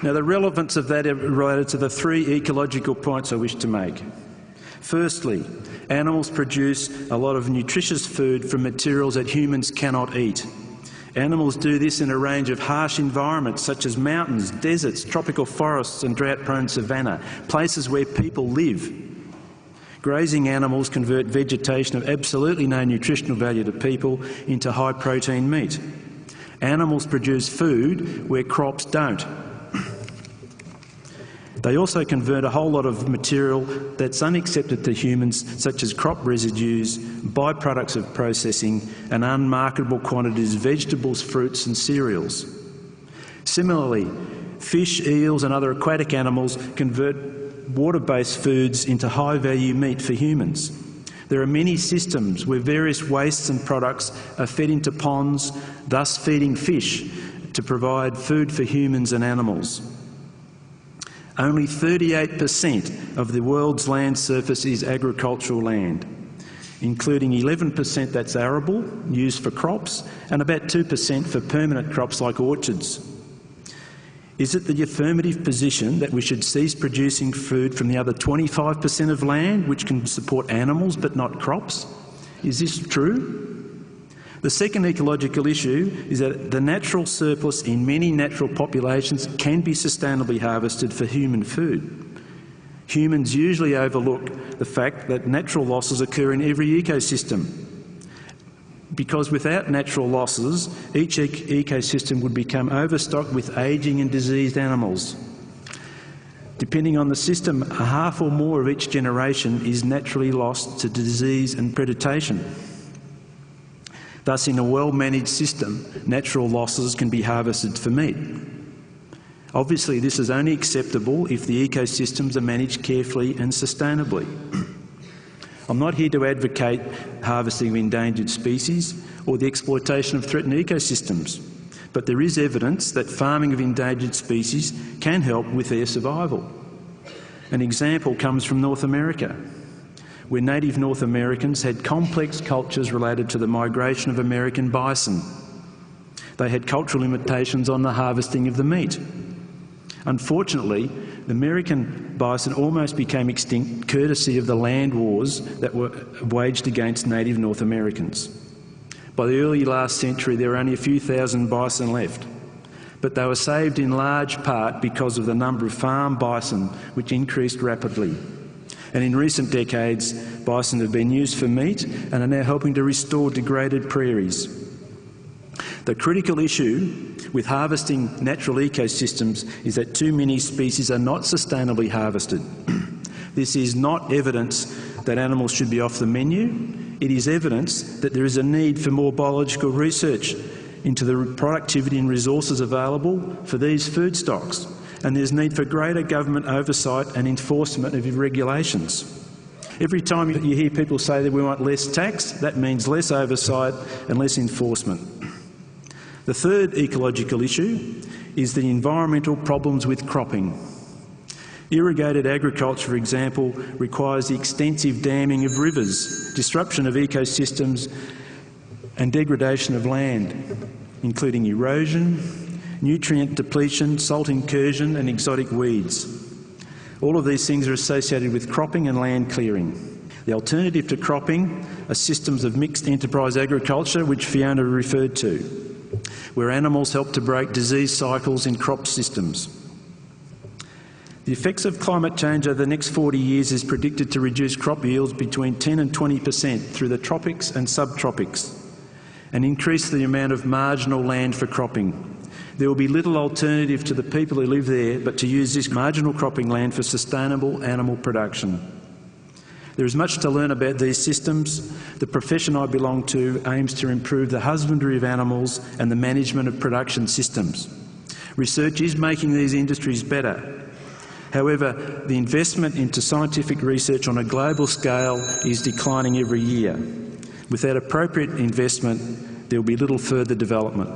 Now, the relevance of that is related to the 3 ecological points I wish to make. Firstly, animals produce a lot of nutritious food from materials that humans cannot eat. Animals do this in a range of harsh environments such as mountains, deserts, tropical forests and drought-prone savanna, places where people live. Grazing animals convert vegetation of absolutely no nutritional value to people into high-protein meat. Animals produce food where crops don't. They also convert a whole lot of material that's unaccepted to humans, such as crop residues, byproducts of processing, and unmarketable quantities of vegetables, fruits and cereals. Similarly, fish, eels and other aquatic animals convert water-based foods into high-value meat for humans. There are many systems where various wastes and products are fed into ponds, thus feeding fish to provide food for humans and animals. Only 38% of the world's land surface is agricultural land, including 11% that's arable, used for crops, and about 2% for permanent crops like orchards. Is it the affirmative position that we should cease producing food from the other 25% of land which can support animals but not crops? Is this true? The second ecological issue is that the natural surplus in many natural populations can be sustainably harvested for human food. Humans usually overlook the fact that natural losses occur in every ecosystem, because without natural losses, each ecosystem would become overstocked with ageing and diseased animals. Depending on the system, a half or more of each generation is naturally lost to disease and predation. Thus, in a well-managed system, natural losses can be harvested for meat. Obviously, this is only acceptable if the ecosystems are managed carefully and sustainably. I'm not here to advocate harvesting of endangered species or the exploitation of threatened ecosystems, but there is evidence that farming of endangered species can help with their survival. An example comes from North America, where native North Americans had complex cultures related to the migration of American bison. They had cultural limitations on the harvesting of the meat. Unfortunately, the American bison almost became extinct courtesy of the land wars that were waged against native North Americans. By the early last century, there were only a few thousand bison left, but they were saved in large part because of the number of farm bison, which increased rapidly. And in recent decades, bison have been used for meat and are now helping to restore degraded prairies. The critical issue with harvesting natural ecosystems is that too many species are not sustainably harvested. This is not evidence that animals should be off the menu. It is evidence that there is a need for more biological research into the productivity and resources available for these food stocks, and there's need for greater government oversight and enforcement of regulations. Every time you hear people say that we want less tax, that means less oversight and less enforcement. The third ecological issue is the environmental problems with cropping. Irrigated agriculture, for example, requires the extensive damming of rivers, disruption of ecosystems and degradation of land, including erosion, nutrient depletion, salt incursion and exotic weeds. All of these things are associated with cropping and land clearing. The alternative to cropping are systems of mixed enterprise agriculture, which Fiona referred to, where animals help to break disease cycles in crop systems. The effects of climate change over the next 40 years is predicted to reduce crop yields between 10 and 20% through the tropics and subtropics, and increase the amount of marginal land for cropping. There will be little alternative to the people who live there but to use this marginal cropping land for sustainable animal production. There is much to learn about these systems. The profession I belong to aims to improve the husbandry of animals and the management of production systems. Research is making these industries better. However, the investment into scientific research on a global scale is declining every year. Without appropriate investment, there will be little further development.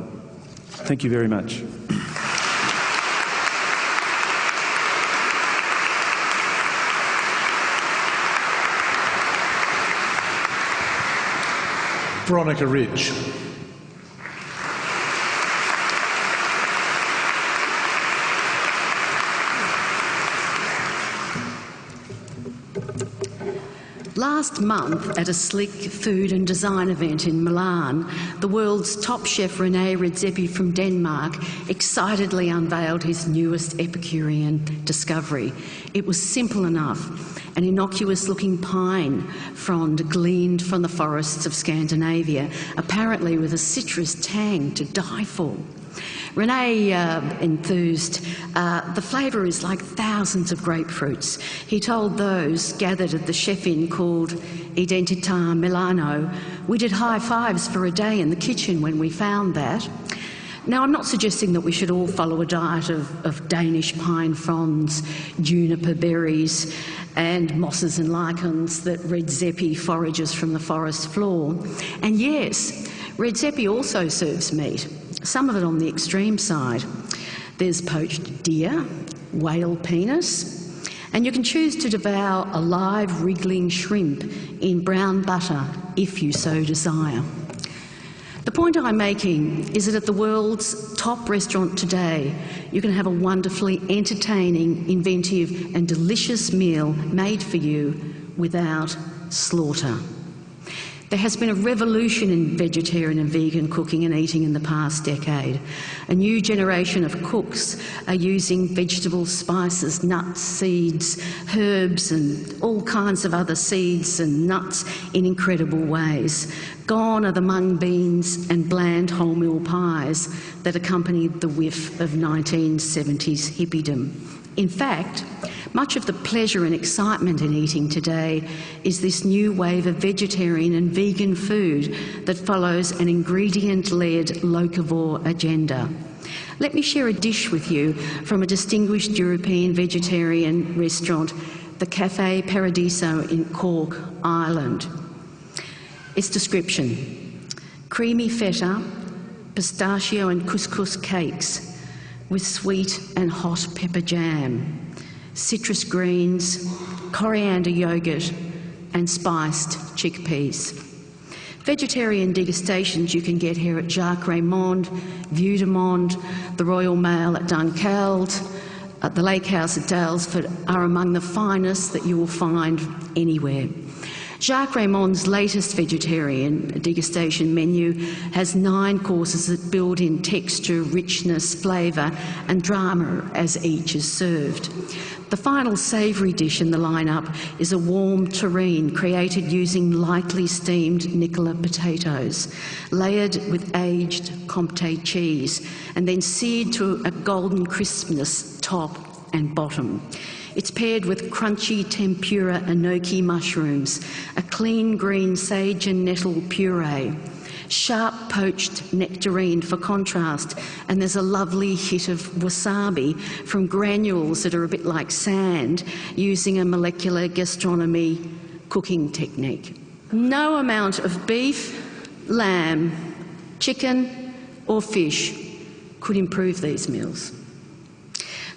Thank you very much.
Veronica Ridge.
Last month, at a sleek food and design event in Milan, the world's top chef René Redzepi from Denmark excitedly unveiled his newest Epicurean discovery. It was simple enough. An innocuous-looking pine frond gleaned from the forests of Scandinavia, apparently with a citrus tang to die for. René enthused, the flavour is like thousands of grapefruits. He told those gathered at the chef-in called Identità Milano, we did high fives for a day in the kitchen when we found that. Now, I'm not suggesting that we should all follow a diet of Danish pine fronds, juniper berries and mosses and lichens that Redzepi forages from the forest floor. And yes, Redzepi also serves meat, some of it on the extreme side. There's poached deer, whale penis, and you can choose to devour a live wriggling shrimp in brown butter if you so desire. The point I'm making is that at the world's top restaurant today, you can have a wonderfully entertaining, inventive and delicious meal made for you without slaughter. There has been a revolution in vegetarian and vegan cooking and eating in the past decade. A new generation of cooks are using vegetables, spices, nuts, seeds, herbs and all kinds of other seeds and nuts in incredible ways. Gone are the mung beans and bland wholemeal pies that accompanied the whiff of 1970s hippiedom. In fact, much of the pleasure and excitement in eating today is this new wave of vegetarian and vegan food that follows an ingredient-led locavore agenda. Let me share a dish with you from a distinguished European vegetarian restaurant, the Café Paradiso in Cork, Ireland. Its description: creamy feta, pistachio and couscous cakes with sweet and hot pepper jam, citrus greens, coriander yoghurt and spiced chickpeas. Vegetarian degustations you can get here at Jacques Raymond, Vue de Monde, the Royal Mail at Dunkeld, at the Lake House at Dalesford are among the finest that you will find anywhere. Jacques Raymond's latest vegetarian degustation menu has 9 courses that build in texture, richness, flavour and drama as each is served. The final savoury dish in the lineup is a warm terrine created using lightly steamed Nicola potatoes, layered with aged Comté cheese and then seared to a golden crispness top and bottom. It's paired with crunchy tempura enoki mushrooms, a clean green sage and nettle puree, sharp poached nectarine for contrast, and there's a lovely hit of wasabi from granules that are a bit like sand, using a molecular gastronomy cooking technique. No amount of beef, lamb, chicken or fish could improve these meals.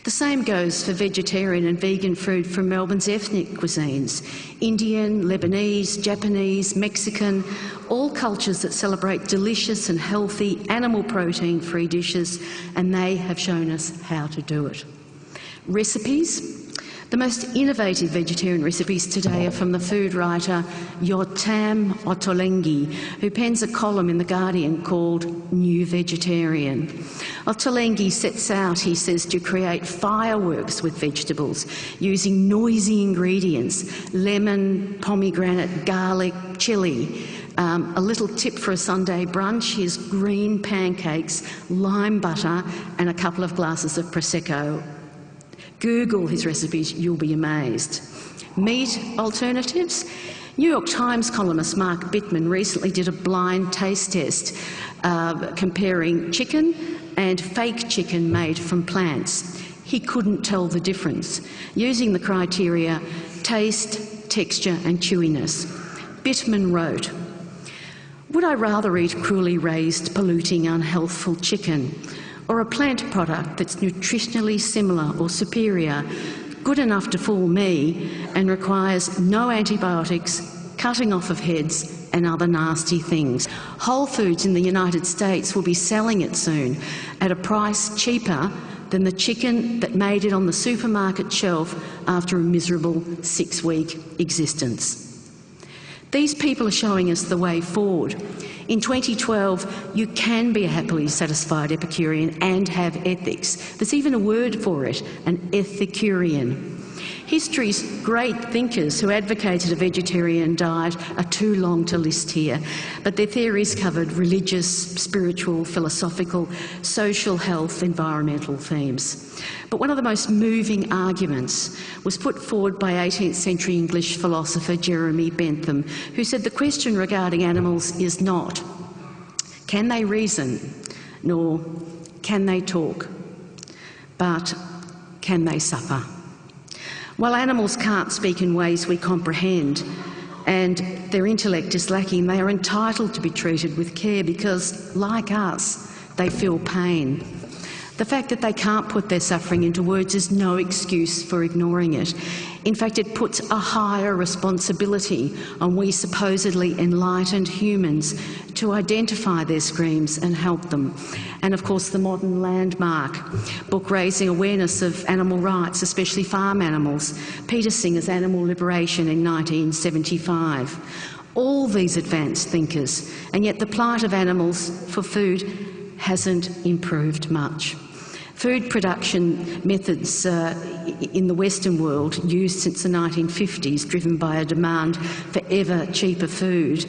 The same goes for vegetarian and vegan food from Melbourne's ethnic cuisines: Indian, Lebanese, Japanese, Mexican, all cultures that celebrate delicious and healthy animal protein-free dishes, and they have shown us how to do it. Recipes. The most innovative vegetarian recipes today are from the food writer Yotam Ottolenghi, who pens a column in The Guardian called New Vegetarian. Ottolenghi sets out, he says, to create fireworks with vegetables using noisy ingredients: lemon, pomegranate, garlic, chilli. A little tip for a Sunday brunch is green pancakes, lime butter and a couple of glasses of Prosecco. Google his recipes, you'll be amazed. Meat alternatives. New York Times columnist Mark Bittman recently did a blind taste test comparing chicken and fake chicken made from plants. He couldn't tell the difference, using the criteria taste, texture and chewiness. Bittman wrote, "Would I rather eat cruelly raised, polluting, unhealthful chicken, or a plant product that's nutritionally similar or superior, good enough to fool me and requires no antibiotics, cutting off of heads and other nasty things? Whole Foods in the United States will be selling it soon at a price cheaper than the chicken that made it on the supermarket shelf after a miserable 6-week existence." These people are showing us the way forward. In 2012, you can be a happily satisfied Epicurean and have ethics. There's even a word for it, an Ethicurian. History's great thinkers who advocated a vegetarian diet are too long to list here, but their theories covered religious, spiritual, philosophical, social, health, environmental themes. But one of the most moving arguments was put forward by 18th century English philosopher Jeremy Bentham, who said the question regarding animals is not, can they reason, nor can they talk, but can they suffer? While animals can't speak in ways we comprehend and their intellect is lacking, they are entitled to be treated with care because, like us, they feel pain. The fact that they can't put their suffering into words is no excuse for ignoring it. In fact, it puts a higher responsibility on we supposedly enlightened humans to identify their screams and help them. And of course, the modern landmark book raising awareness of animal rights, especially farm animals, Peter Singer's Animal Liberation in 1975. All these advanced thinkers, and yet the plight of animals for food hasn't improved much. Food production methods in the Western world, used since the 1950s, driven by a demand for ever cheaper food,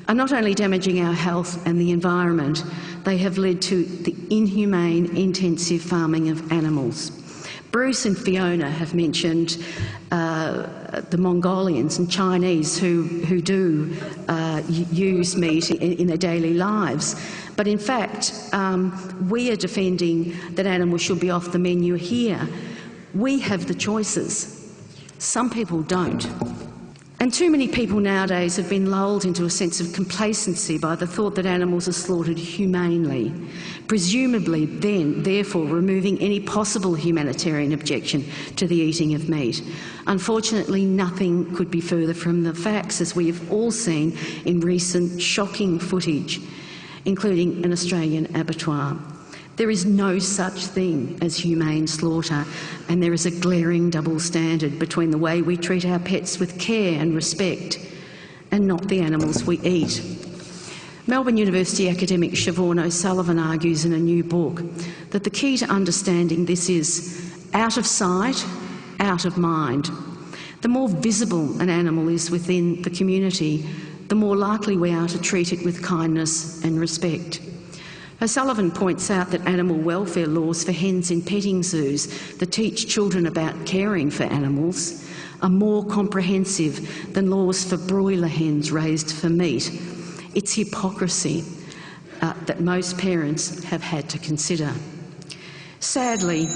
are not only damaging our health and the environment, they have led to the inhumane, intensive farming of animals. Bruce and Fiona have mentioned the Mongolians and Chinese who do use meat in their daily lives. But in fact, we are defending that animals should be off the menu here. We have the choices. Some people don't. And too many people nowadays have been lulled into a sense of complacency by the thought that animals are slaughtered humanely, presumably then, therefore, removing any possible humanitarian objection to the eating of meat. Unfortunately, nothing could be further from the facts, as we have all seen in recent shocking footage, including an Australian abattoir. There is no such thing as humane slaughter, and there is a glaring double standard between the way we treat our pets with care and respect and not the animals we eat. Melbourne University academic Siobhan O'Sullivan argues in a new book that the key to understanding this is out of sight, out of mind. The more visible an animal is within the community, the more likely we are to treat it with kindness and respect. O'Sullivan points out that animal welfare laws for hens in petting zoos that teach children about caring for animals are more comprehensive than laws for broiler hens raised for meat. It's hypocrisy that most parents have had to consider. Sadly,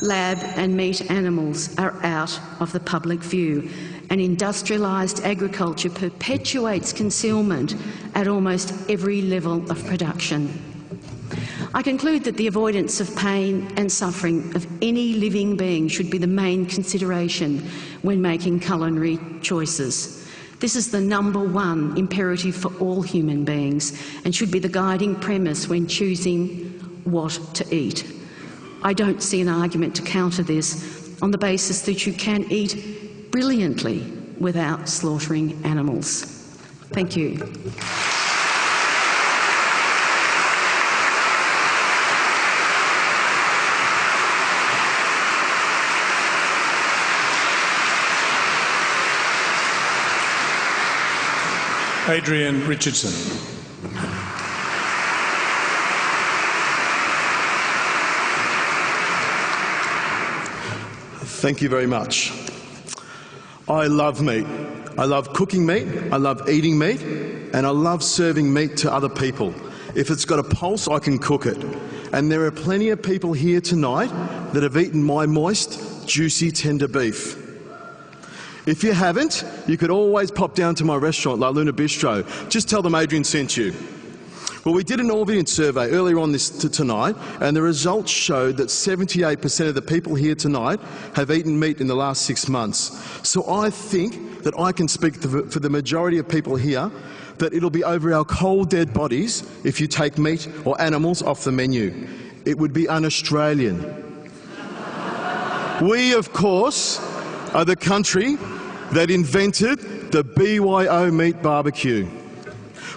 lab and meat animals are out of the public view, and industrialised agriculture perpetuates concealment at almost every level of production. I conclude that the avoidance of pain and suffering of any living being should be the main consideration when making culinary choices. This is the number one imperative for all human beings and should be the guiding premise when choosing what to eat. I don't see an argument to counter this on the basis that you can eat brilliantly without slaughtering animals. Thank you.
Adrian Richardson.
Thank you very much. I love meat. I love cooking meat, I love eating meat, and I love serving meat to other people. If it's got a pulse, I can cook it. And there are plenty of people here tonight that have eaten my moist, juicy, tender beef. If you haven't, you could always pop down to my restaurant, La Luna Bistro. Just tell them Adrian sent you. Well, we did an audience survey earlier on tonight, and the results showed that 78% of the people here tonight have eaten meat in the last 6 months. So I think that I can speak for the majority of people here that it'll be over our cold, dead bodies if you take meat or animals off the menu. It would be un-Australian. We, of course, are the country that invented the BYO meat barbecue.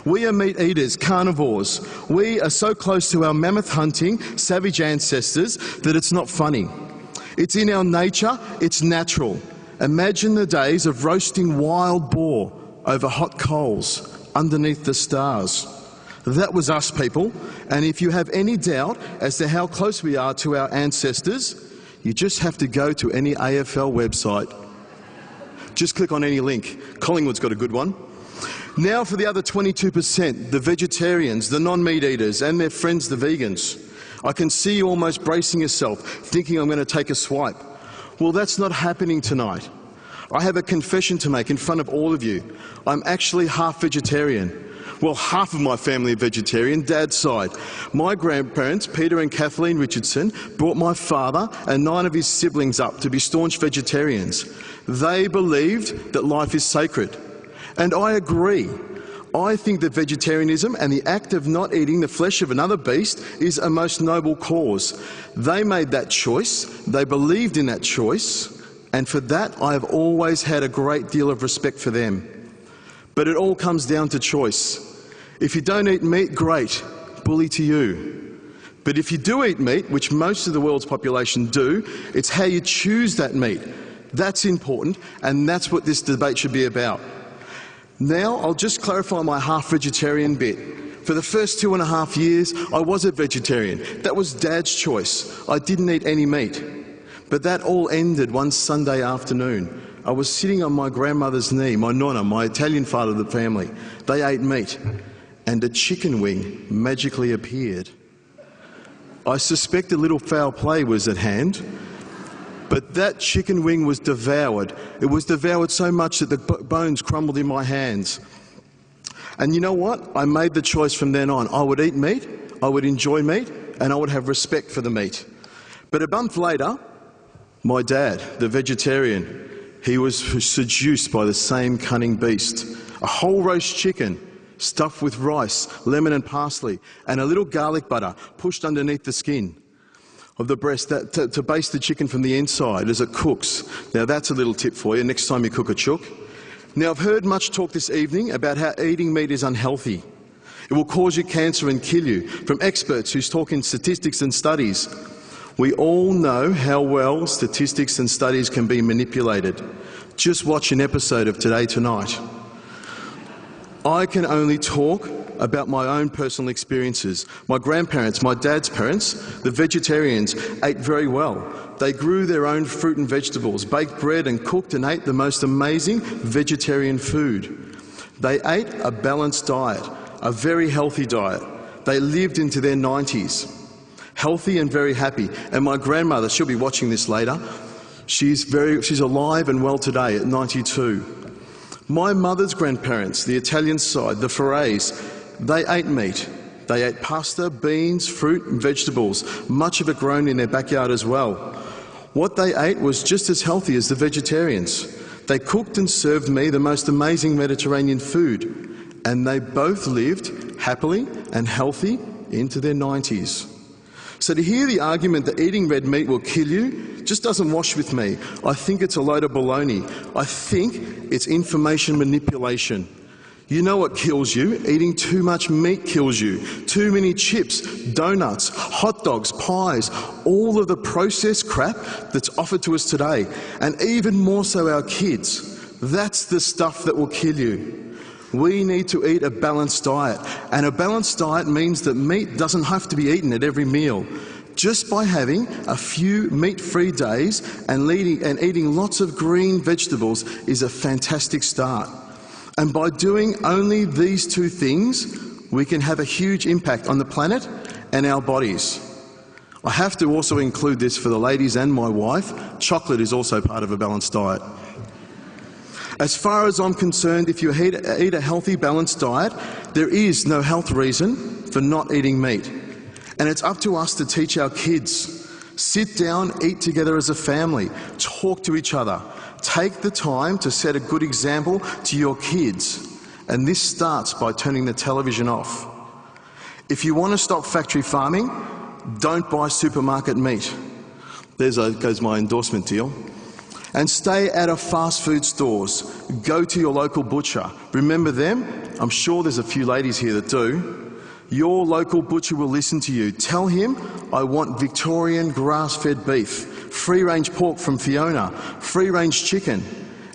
We are meat eaters, carnivores. We are so close to our mammoth hunting, savage ancestors that it's not funny. It's in our nature, it's natural. Imagine the days of roasting wild boar over hot coals underneath the stars. That was us, people. And if you have any doubt as to how close we are to our ancestors, you just have to go to any AFL website. Just click on any link. Collingwood's got a good one. Now for the other 22%, the vegetarians, the non-meat eaters, and their friends, the vegans. I can see you almost bracing yourself, thinking I'm going to take a swipe. Well, that's not happening tonight. I have a confession to make in front of all of you. I'm actually half vegetarian. Well, half of my family are vegetarian, Dad's side. My grandparents, Peter and Kathleen Richardson, brought my father and 9 of his siblings up to be staunch vegetarians. They believed that life is sacred. And I agree. I think that vegetarianism and the act of not eating the flesh of another beast is a most noble cause. They made that choice, they believed in that choice, and for that I have always had a great deal of respect for them. But it all comes down to choice. If you don't eat meat, great, bully to you. But if you do eat meat, which most of the world's population do, it's how you choose that meat. That's important, and that's what this debate should be about. Now, I'll just clarify my half-vegetarian bit. For the first 2.5 years, I was a vegetarian. That was Dad's choice. I didn't eat any meat. But that all ended one Sunday afternoon. I was sitting on my grandmother's knee, my nonna, my Italian part of the family. They ate meat, and a chicken wing magically appeared. I suspect a little foul play was at hand, but that chicken wing was devoured. It was devoured so much that the bones crumbled in my hands. And you know what? I made the choice from then on. I would eat meat, I would enjoy meat, and I would have respect for the meat. But a month later, my dad, the vegetarian, he was seduced by the same cunning beast. A whole roast chicken stuffed with rice, lemon and parsley, and a little garlic butter pushed underneath the skin of the breast to baste the chicken from the inside as it cooks. Now that's a little tip for you next time you cook a chook. Now I've heard much talk this evening about how eating meat is unhealthy. It will cause you cancer and kill you, from experts who's talking statistics and studies. We all know how well statistics and studies can be manipulated. Just watch an episode of Today Tonight. I can only talk about my own personal experiences. My grandparents, my dad's parents, the vegetarians, ate very well. They grew their own fruit and vegetables, baked bread and cooked and ate the most amazing vegetarian food. They ate a balanced diet, a very healthy diet. They lived into their 90s, healthy and very happy. And my grandmother, she'll be watching this later, she's alive and well today at 92. My mother's grandparents, the Italian side, the Ferrays, they ate meat. They ate pasta, beans, fruit and vegetables, much of it grown in their backyard as well. What they ate was just as healthy as the vegetarians. They cooked and served me the most amazing Mediterranean food, and they both lived happily and healthy into their 90s. So to hear the argument that eating red meat will kill you just doesn't wash with me. I think it's a load of baloney. I think it's information manipulation. You know what kills you? Eating too much meat kills you. Too many chips, donuts, hot dogs, pies, all of the processed crap that's offered to us today, and even more so our kids. That's the stuff that will kill you. We need to eat a balanced diet, and a balanced diet means that meat doesn't have to be eaten at every meal. Just by having a few meat-free days and eating lots of green vegetables is a fantastic start. And by doing only these two things, we can have a huge impact on the planet and our bodies. I have to also include this for the ladies and my wife. Chocolate is also part of a balanced diet. As far as I'm concerned, if you eat a healthy, balanced diet, there is no health reason for not eating meat. And it's up to us to teach our kids. Sit down, eat together as a family, talk to each other. Take the time to set a good example to your kids. And this starts by turning the television off. If you want to stop factory farming, don't buy supermarket meat. There goes my endorsement deal. And stay out of fast food stores. Go to your local butcher. Remember them? I'm sure there's a few ladies here that do. Your local butcher will listen to you. Tell him, I want Victorian grass-fed beef, free-range pork from Fiona, free-range chicken,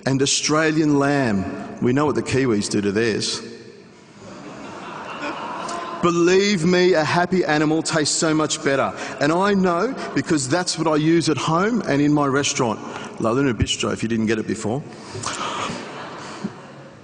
and Australian lamb. We know what the Kiwis do to theirs. Believe me, a happy animal tastes so much better. And I know because that's what I use at home and in my restaurant. La Luna Bistro, if you didn't get it before.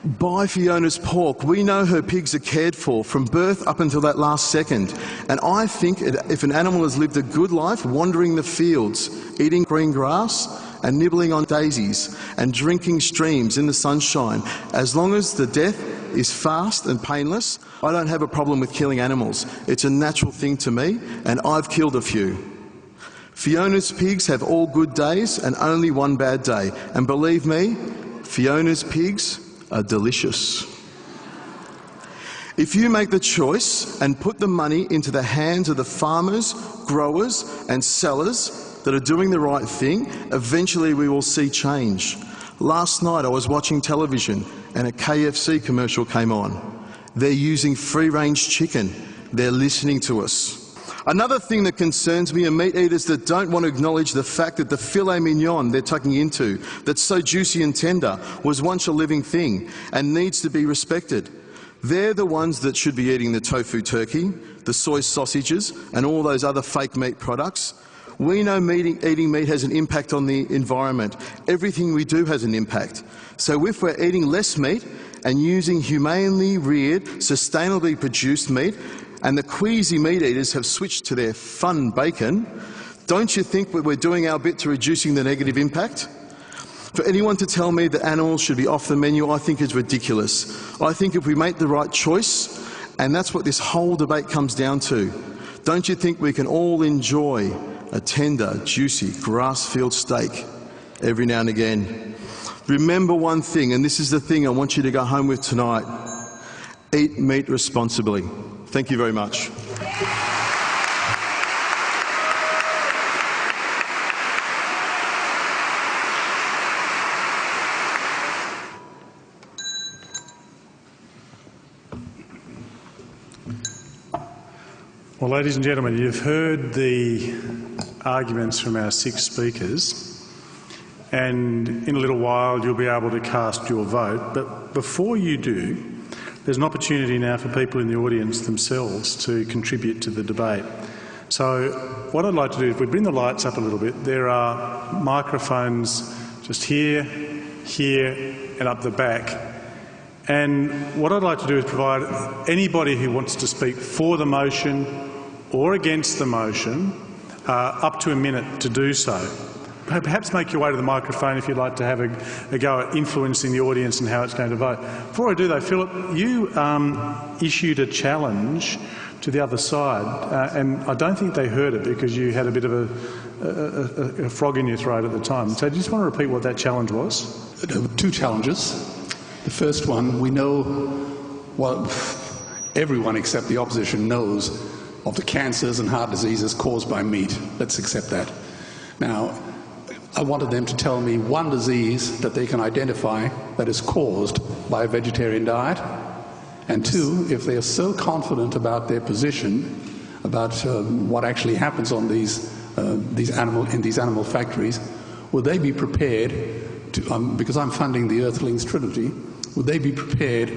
Buy Fiona's pork. We know her pigs are cared for from birth up until that last second. And I think if an animal has lived a good life wandering the fields, eating green grass and nibbling on daisies and drinking streams in the sunshine, as long as the death is fast and painless. I don't have a problem with killing animals. It's a natural thing to me, and I've killed a few. Fiona's pigs have all good days and only one bad day. And believe me, Fiona's pigs are delicious. If you make the choice and put the money into the hands of the farmers, growers and sellers that are doing the right thing, eventually we will see change. Last night I was watching television and a KFC commercial came on. They're using free-range chicken. They're listening to us. Another thing that concerns me are meat eaters that don't want to acknowledge the fact that the filet mignon they're tucking into, that's so juicy and tender, was once a living thing and needs to be respected. They're the ones that should be eating the tofu turkey, the soy sausages and all those other fake meat products. We know eating meat has an impact on the environment. Everything we do has an impact. So if we're eating less meat and using humanely reared, sustainably produced meat, and the queasy meat eaters have switched to their fun bacon, don't you think that we're doing our bit to reducing the negative impact? For anyone to tell me that animals should be off the menu, I think is ridiculous. I think if we make the right choice, and that's what this whole debate comes down to, don't you think we can all enjoy a tender, juicy, grass-fed steak every now and again? Remember one thing, and this is the thing I want you to go home with tonight. Eat meat responsibly. Thank you very much.
Well, ladies and gentlemen, you've heard the arguments from our 6 speakers, and in a little while you'll be able to cast your vote. But before you do, there's an opportunity now for people in the audience themselves to contribute to the debate. So what I'd like to do, if we bring the lights up a little bit, there are microphones just here, here and up the back. And what I'd like to do is provide anybody who wants to speak for the motion or against the motion up to a minute to do so. Perhaps make your way to the microphone if you'd like to have a go at influencing the audience and how it's going to vote. Before I do though, Philip, you issued a challenge to the other side, and I don't think they heard it because you had a bit of a frog in your throat at the time. So do you just want to repeat what that challenge was?
There were 2 challenges. The first one, we know, well, everyone except the opposition knows of the cancers and heart diseases caused by meat. Let's accept that. Now, I wanted them to tell me one disease that they can identify that is caused by a vegetarian diet, and 2, if they are so confident about their position, about what actually happens on these animal factories, would they be prepared to, because I'm funding the Earthlings Trinity, would they be prepared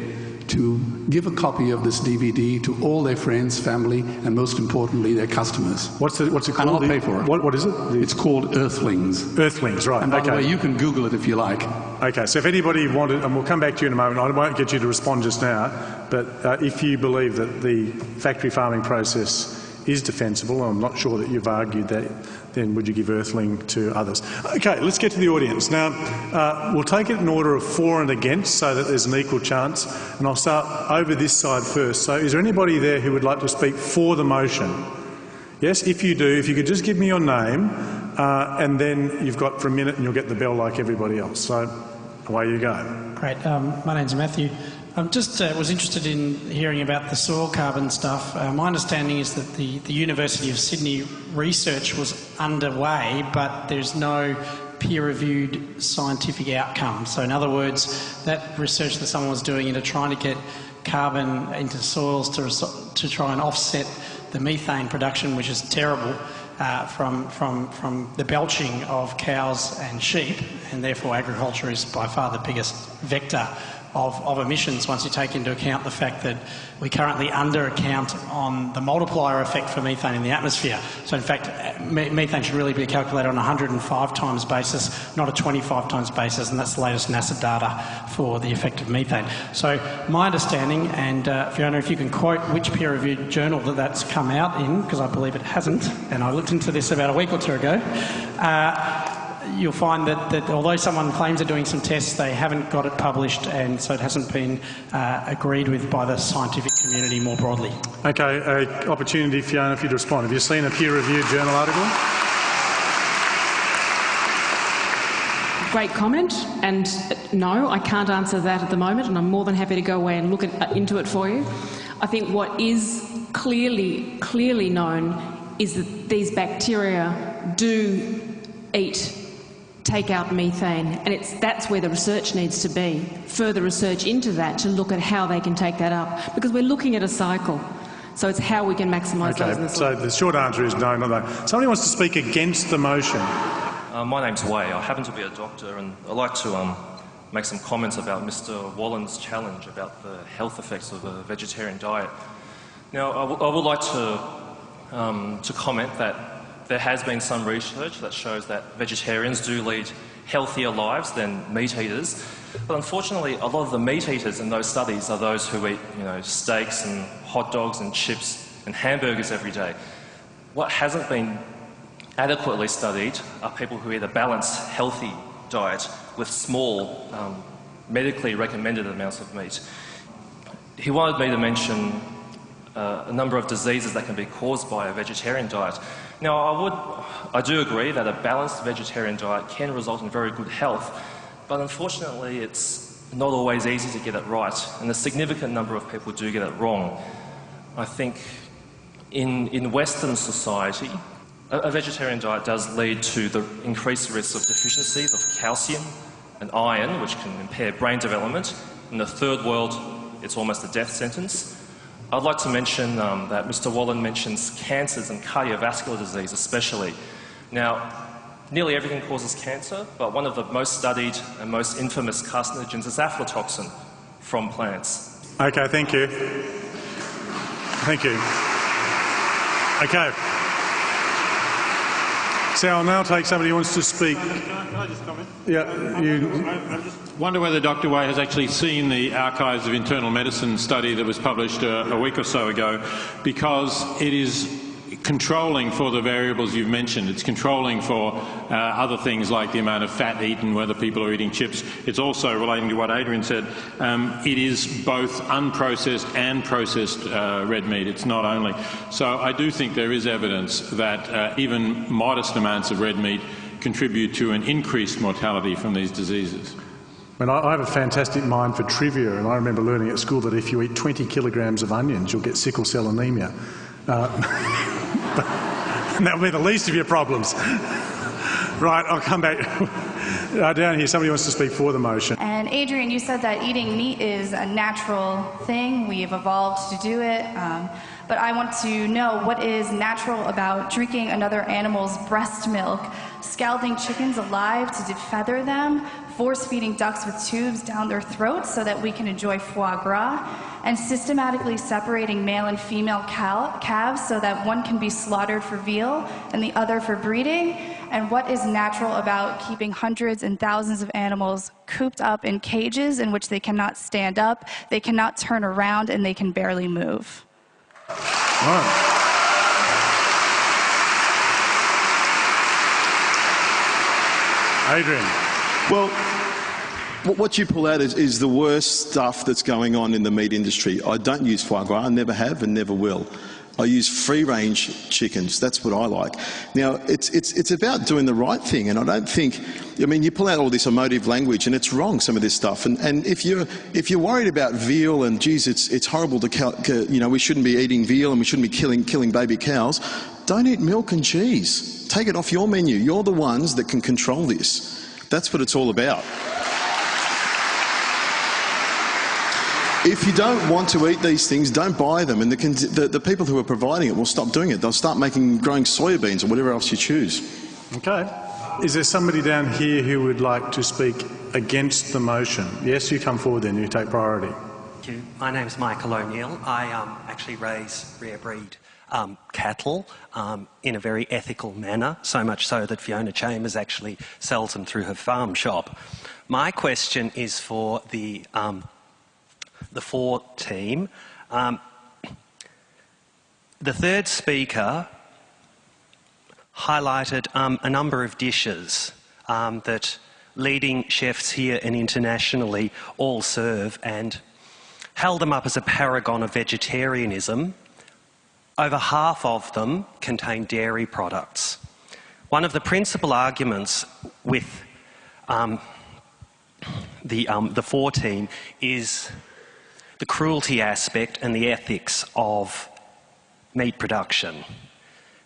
to give a copy of this DVD to all their friends, family, and most importantly, their customers?
What's it called?
And I'll pay for it.
What is it?
It's called Earthlings.
Earthlings, right.
And by the way, you can Google it if you like.
Okay, so if anybody wanted, and we'll come back to you in a moment, I won't get you to respond just now, but if you believe that the factory farming process is defensible, and I'm not sure that you've argued that, then would you give Earthling to others? Okay, let's get to the audience. Now, we'll take it in order of for and against so that there's an equal chance, and I'll start over this side first. So is there anybody there who would like to speak for the motion? Yes, if you do, if you could just give me your name, and then you've got for a minute and you'll get the bell like everybody else. So away you go.
Great. My name's Matthew. I just was interested in hearing about the soil carbon stuff. My understanding is that the University of Sydney research was underway, but there's no peer-reviewed scientific outcome. So in other words, that research that someone was doing into trying to get carbon into soils to try and offset the methane production, which is terrible, from the belching of cows and sheep, and therefore agriculture is by far the biggest vector of emissions once you take into account the fact that we currently under-account on the multiplier effect for methane in the atmosphere. So in fact, methane should really be calculated on a 105 times basis, not a 25 times basis, and that's the latest NASA data for the effect of methane. So my understanding, and Fiona, if you can quote which peer-reviewed journal that's come out in, because I believe it hasn't, and I looked into this about a week or 2 ago, you'll find that although someone claims they're doing some tests, they haven't got it published, and so it hasn't been agreed with by the scientific community more broadly.
Okay, opportunity, Fiona, for you to respond. Have you seen a peer-reviewed journal article?
Great comment, and no, I can't answer that at the moment, and I'm more than happy to go away and look into it for you. I think what is clearly known is that these bacteria do take out methane, and that's where the research needs to be. Further research into that to look at how they can take that up, because we're looking at a cycle. So it's how we can maximise those in the soil.
So the short answer is no, not no. Somebody wants to speak against the motion.
My name's Wei. I happen to be a doctor, and I'd like to make some comments about Mr. Wallen's challenge about the health effects of a vegetarian diet. Now, I would like to comment that there has been some research that shows that vegetarians do lead healthier lives than meat eaters, but unfortunately, a lot of the meat eaters in those studies are those who eat, steaks and hot dogs and chips and hamburgers every day. What hasn't been adequately studied are people who eat a balanced, healthy diet with small, medically recommended amounts of meat. He wanted me to mention a number of diseases that can be caused by a vegetarian diet. Now, I do agree that a balanced vegetarian diet can result in very good health, but unfortunately it's not always easy to get it right, and a significant number of people do get it wrong. I think in Western society, a vegetarian diet does lead to the increased risk of deficiencies of calcium and iron, which can impair brain development. In the third world, it's almost a death sentence. I'd like to mention that Mr. Wallen mentions cancers and cardiovascular disease especially. Now, nearly everything causes cancer, but one of the most studied and most infamous carcinogens is aflatoxin from plants.
Okay, thank you. Thank you. Okay. So I'll now take somebody who wants to speak.
Can I just comment?
Yeah,
I just wonder whether Dr. Wei has actually seen the Archives of Internal Medicine study that was published a week or so ago, because it is controlling for the variables you've mentioned. It's controlling for other things like the amount of fat eaten, whether people are eating chips. It's also, relating to what Adrian said, it is both unprocessed and processed red meat. It's not only. So I do think there is evidence that even modest amounts of red meat contribute to an increased mortality from these diseases.
I have a fantastic mind for trivia, and I remember learning at school that if you eat 20 kilograms of onions, you'll get sickle cell anemia. And that will be the least of your problems. Right, I'll come back. Down here, somebody wants to speak for the motion.
And Adrian, you said that eating meat is a natural thing. We've evolved to do it. But I want to know what is natural about drinking another animal's breast milk, scalding chickens alive to defeather them, force-feeding ducks with tubes down their throats so that we can enjoy foie gras, and systematically separating male and female calves so that one can be slaughtered for veal and the other for breeding, and what is natural about keeping hundreds and thousands of animals cooped up in cages in which they cannot stand up, they cannot turn around, and they can barely move.
Adrian.
Well, what you pull out is the worst stuff that's going on in the meat industry. I don't use foie gras, I never have and never will. I use free-range chickens. That's what I like. Now, it's about doing the right thing, and I don't think, you pull out all this emotive language, and it's wrong, some of this stuff. And if you're worried about veal and, geez, it's horrible to, we shouldn't be eating veal and we shouldn't be killing baby cows, don't eat milk and cheese. Take it off your menu. You're the ones that can control this. That's what it's all about. If you don't want to eat these things, don't buy them, and the people who are providing it will stop doing it. They'll start growing soybeans or whatever else you choose.
Okay. Is there somebody down here who would like to speak against the motion? Yes, you come forward then, you take priority.
Thank you. My name's Michael O'Neill. I actually raise rare breed cattle in a very ethical manner, so much so that Fiona Chambers actually sells them through her farm shop. My question is for the four team. The third speaker highlighted a number of dishes that leading chefs here and internationally all serve, and held them up as a paragon of vegetarianism. Over half of them contain dairy products. One of the principal arguments with the 14 is the cruelty aspect and the ethics of meat production.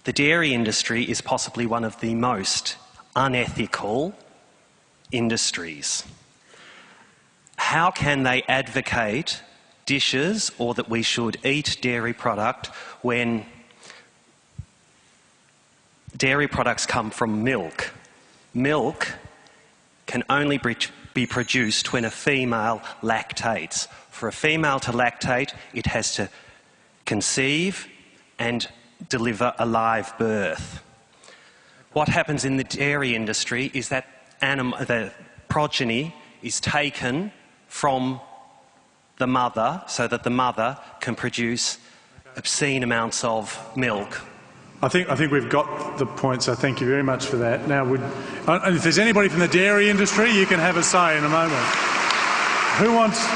The dairy industry is possibly one of the most unethical industries. How can they advocate dishes or that we should eat dairy product when dairy products come from milk? Milk can only be produced when a female lactates. For a female to lactate, it has to conceive and deliver a live birth. What happens in the dairy industry is that the progeny is taken from the mother so that the mother can produce obscene amounts of milk.
I think we've got the point, so thank you very much for that. Now, and if there's anybody from the dairy industry, you can have a say in a moment. Who wants...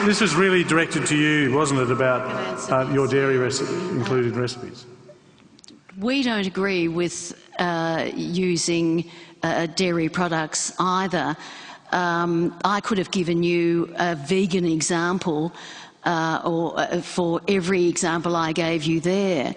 This was really directed to you, wasn't it, about your dairy included recipes?
We don't agree with using dairy products either. I could have given you a vegan example for every example I gave you there.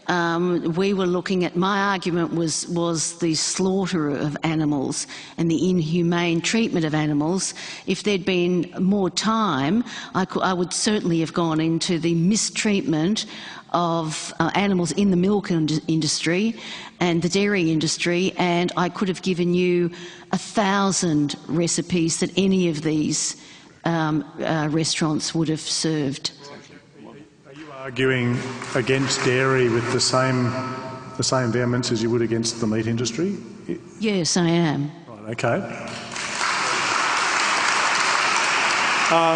We were looking at, my argument was the slaughter of animals and the inhumane treatment of animals. If there'd been more time, I would certainly have gone into the mistreatment of animals in the milk industry and the dairy industry, and I could have given you 1,000 recipes that any of these restaurants would have served.
Are you arguing against dairy with the same vehemence as you would against the meat industry?
Yes, I am.
Right, okay.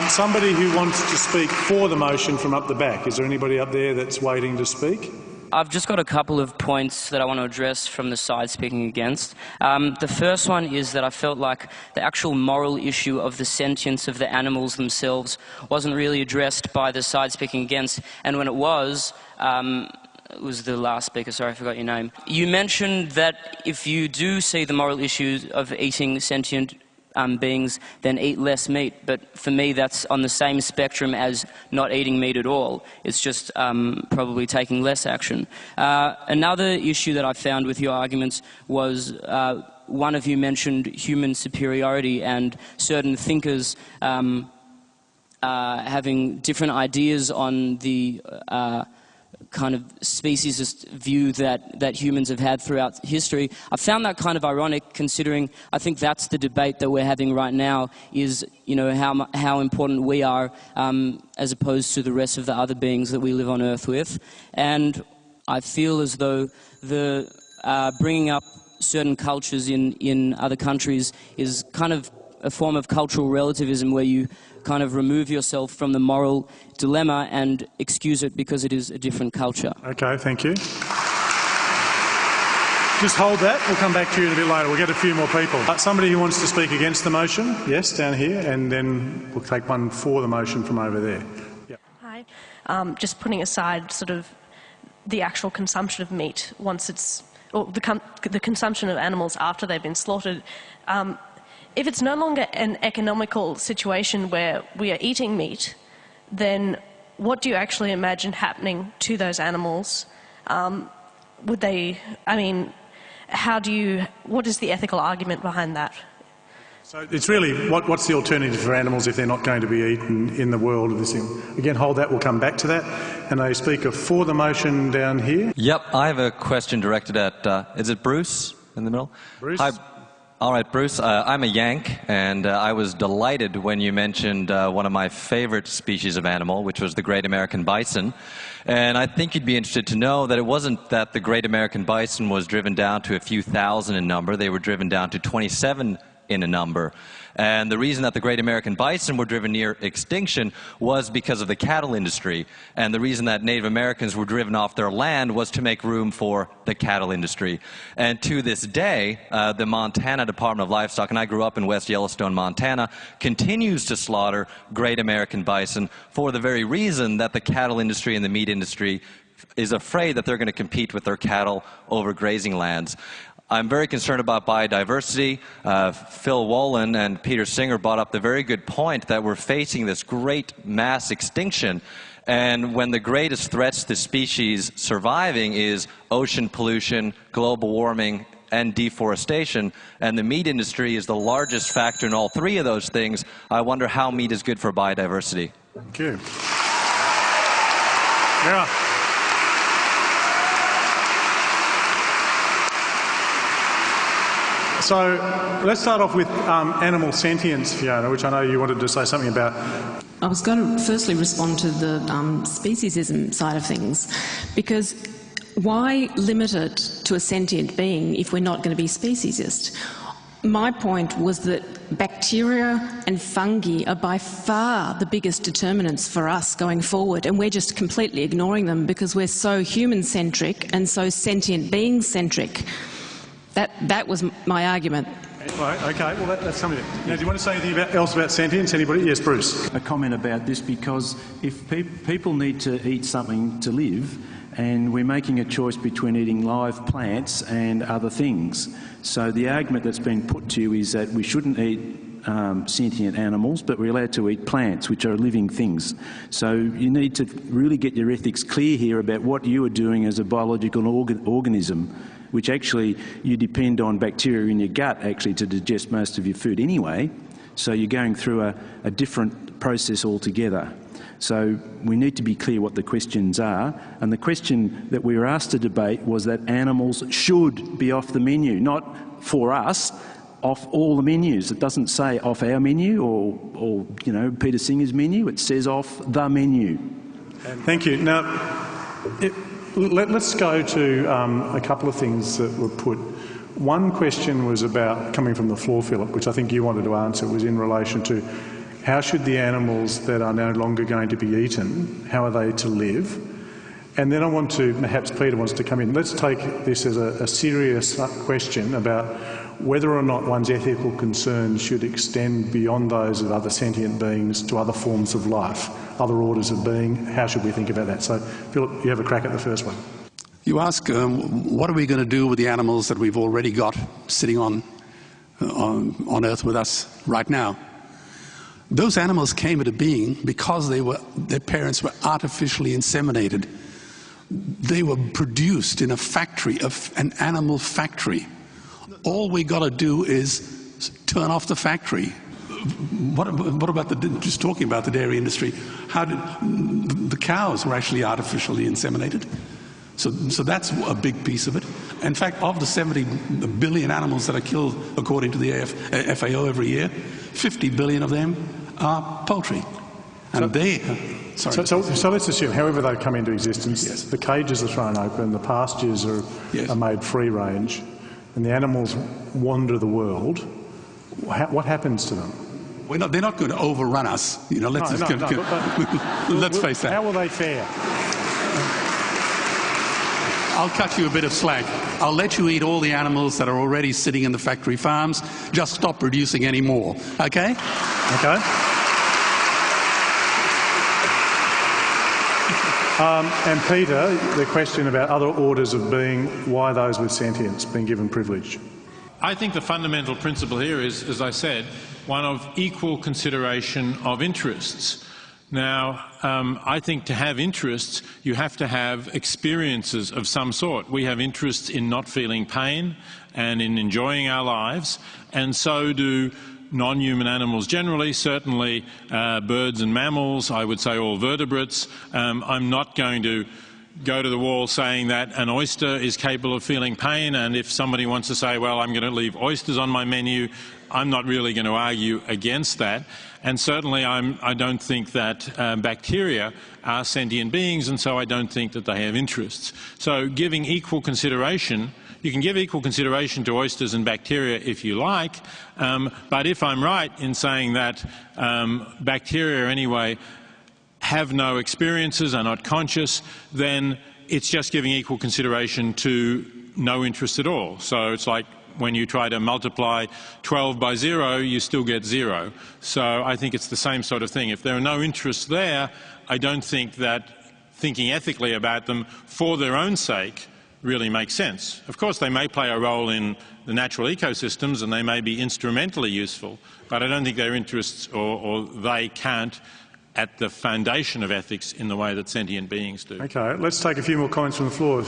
Somebody who wants to speak for the motion from up the back. Is there anybody up there that's waiting to speak?
I've just got a couple of points that I want to address from the side speaking against. The first one is that I felt like the actual moral issue of the sentience of the animals themselves wasn't really addressed by the side speaking against, and when it was the last speaker, sorry, I forgot your name. You mentioned that if you do see the moral issues of eating sentient beings, then eat less meat. But for me, that's on the same spectrum as not eating meat at all. It's just probably taking less action. Another issue that I found with your arguments was one of you mentioned human superiority and certain thinkers having different ideas on the kind of speciesist view that humans have had throughout history. I found that kind of ironic, considering I think that's the debate that we're having right now, is, you know, how important we are as opposed to the rest of the other beings that we live on Earth with. And I feel as though the bringing up certain cultures in other countries is kind of a form of cultural relativism, where you kind of remove yourself from the moral dilemma and excuse it because it is a different culture.
Okay, thank you. Just hold that. We'll come back to you in a bit later. We'll get a few more people. Somebody who wants to speak against the motion? Yes, down here. And then we'll take one for the motion from over there. Yep.
Hi. Just putting aside sort of the actual consumption of meat once it's... or the consumption of animals after they've been slaughtered. If it's no longer an economical situation where we are eating meat, then what do you actually imagine happening to those animals? Would they, I mean, what is the ethical argument behind that?
So it's really, what's the alternative for animals if they're not going to be eaten in the world of this thing? Again, hold that, we'll come back to that. And a speaker for the motion down here.
Yep, I have a question directed at, is it Bruce in the middle?
Bruce?
Hi. All right, Bruce, I'm a Yank, and I was delighted when you mentioned one of my favorite species of animal, which was the great American bison. And I think you'd be interested to know that it wasn't that the great American bison was driven down to a few thousand in number. They were driven down to 27 in a number. And the reason that the great American bison were driven near extinction was because of the cattle industry. And the reason that Native Americans were driven off their land was to make room for the cattle industry. And to this day, the Montana Department of Livestock, and I grew up in West Yellowstone, Montana, continues to slaughter great American bison for the very reason that the cattle industry and the meat industry is afraid that they're going to compete with their cattle over grazing lands. I'm very concerned about biodiversity. Phil Wolin and Peter Singer brought up the very good point that we're facing this great mass extinction, and when the greatest threats to species surviving is ocean pollution, global warming, and deforestation, and the meat industry is the largest factor in all three of those things, I wonder how meat is good for biodiversity.
Thank you. Yeah. So let's start off with animal sentience, Fiona, which I know you wanted to say something about.
I was going to firstly respond to the speciesism side of things, because why limit it to a sentient being if we're not going to be speciesist? My point was that bacteria and fungi are by far the biggest determinants for us going forward, and we're just completely ignoring them because we're so human-centric and so sentient being-centric. That was my argument.
Right, okay, well that's something. Now, do you want to say anything else about sentience? Anybody? Yes, Bruce.
A comment about this, because if people need to eat something to live, and we're making a choice between eating live plants and other things. So the argument that's been put to you is that we shouldn't eat sentient animals, but we're allowed to eat plants, which are living things. So you need to really get your ethics clear here about what you are doing as a biological organism, which actually you depend on bacteria in your gut actually to digest most of your food anyway. So you're going through a different process altogether. So we need to be clear what the questions are. And the question that we were asked to debate was that animals should be off the menu, not for us, off all the menus. It doesn't say off our menu or you know, Peter Singer's menu. It says off the menu.
Thank you. Now, let's go to a couple of things that were put. One question was about, coming from the floor, Philip, which I think you wanted to answer, was in relation to how should the animals that are no longer going to be eaten, how are they to live? And then I want to, perhaps Peter wants to come in. Let's take this as a serious question about whether or not one's ethical concerns should extend beyond those of other sentient beings to other forms of life, other orders of being. How should we think about that? So, Philip, you have a crack at the first one.
You ask, what are we going to do with the animals that we've already got sitting on Earth with us right now? Those animals came into being because their parents were artificially inseminated. They were produced in a factory, an animal factory. All we got to do is turn off the factory. What about just talking about the dairy industry? How did the cows were actually artificially inseminated? So that's a big piece of it. In fact, of the 70 billion animals that are killed according to the FAO every year, 50 billion of them are poultry. And
so let's assume, however they come into existence, yes, the cages are thrown open, the pastures are made free range, and the animals wander the world. What happens to them?
They're not going to overrun us. You know, let's face that.
How will they fare?
I'll cut you a bit of slack. I'll let you eat all the animals that are already sitting in the factory farms. Just stop producing any more, okay?
Okay. And Peter, the question about other orders of being, why those with sentience being given privilege?
I think the fundamental principle here is, as I said, one of equal consideration of interests. Now, I think to have interests, you have to have experiences of some sort. We have interests in not feeling pain and in enjoying our lives, and so do non-human animals generally, certainly birds and mammals, I would say all vertebrates. I'm not going to go to the wall saying that an oyster is capable of feeling pain, and if somebody wants to say, well, I'm going to leave oysters on my menu, I'm not really going to argue against that. And certainly I don't think that bacteria are sentient beings, and so I don't think that they have interests. So giving equal consideration, You can give equal consideration to oysters and bacteria if you like, but if I'm right in saying that bacteria anyway have no experiences, are not conscious, then it's just giving equal consideration to no interest at all. So it's like when you try to multiply 12 by 0, you still get 0. So I think it's the same sort of thing. If there are no interests there, I don't think that thinking ethically about them for their own sake really makes sense. Of course, they may play a role in the natural ecosystems and they may be instrumentally useful, but I don't think their interests or they can't at the foundation of ethics in the way that sentient beings do.
Okay, let's take a few more comments from the floor.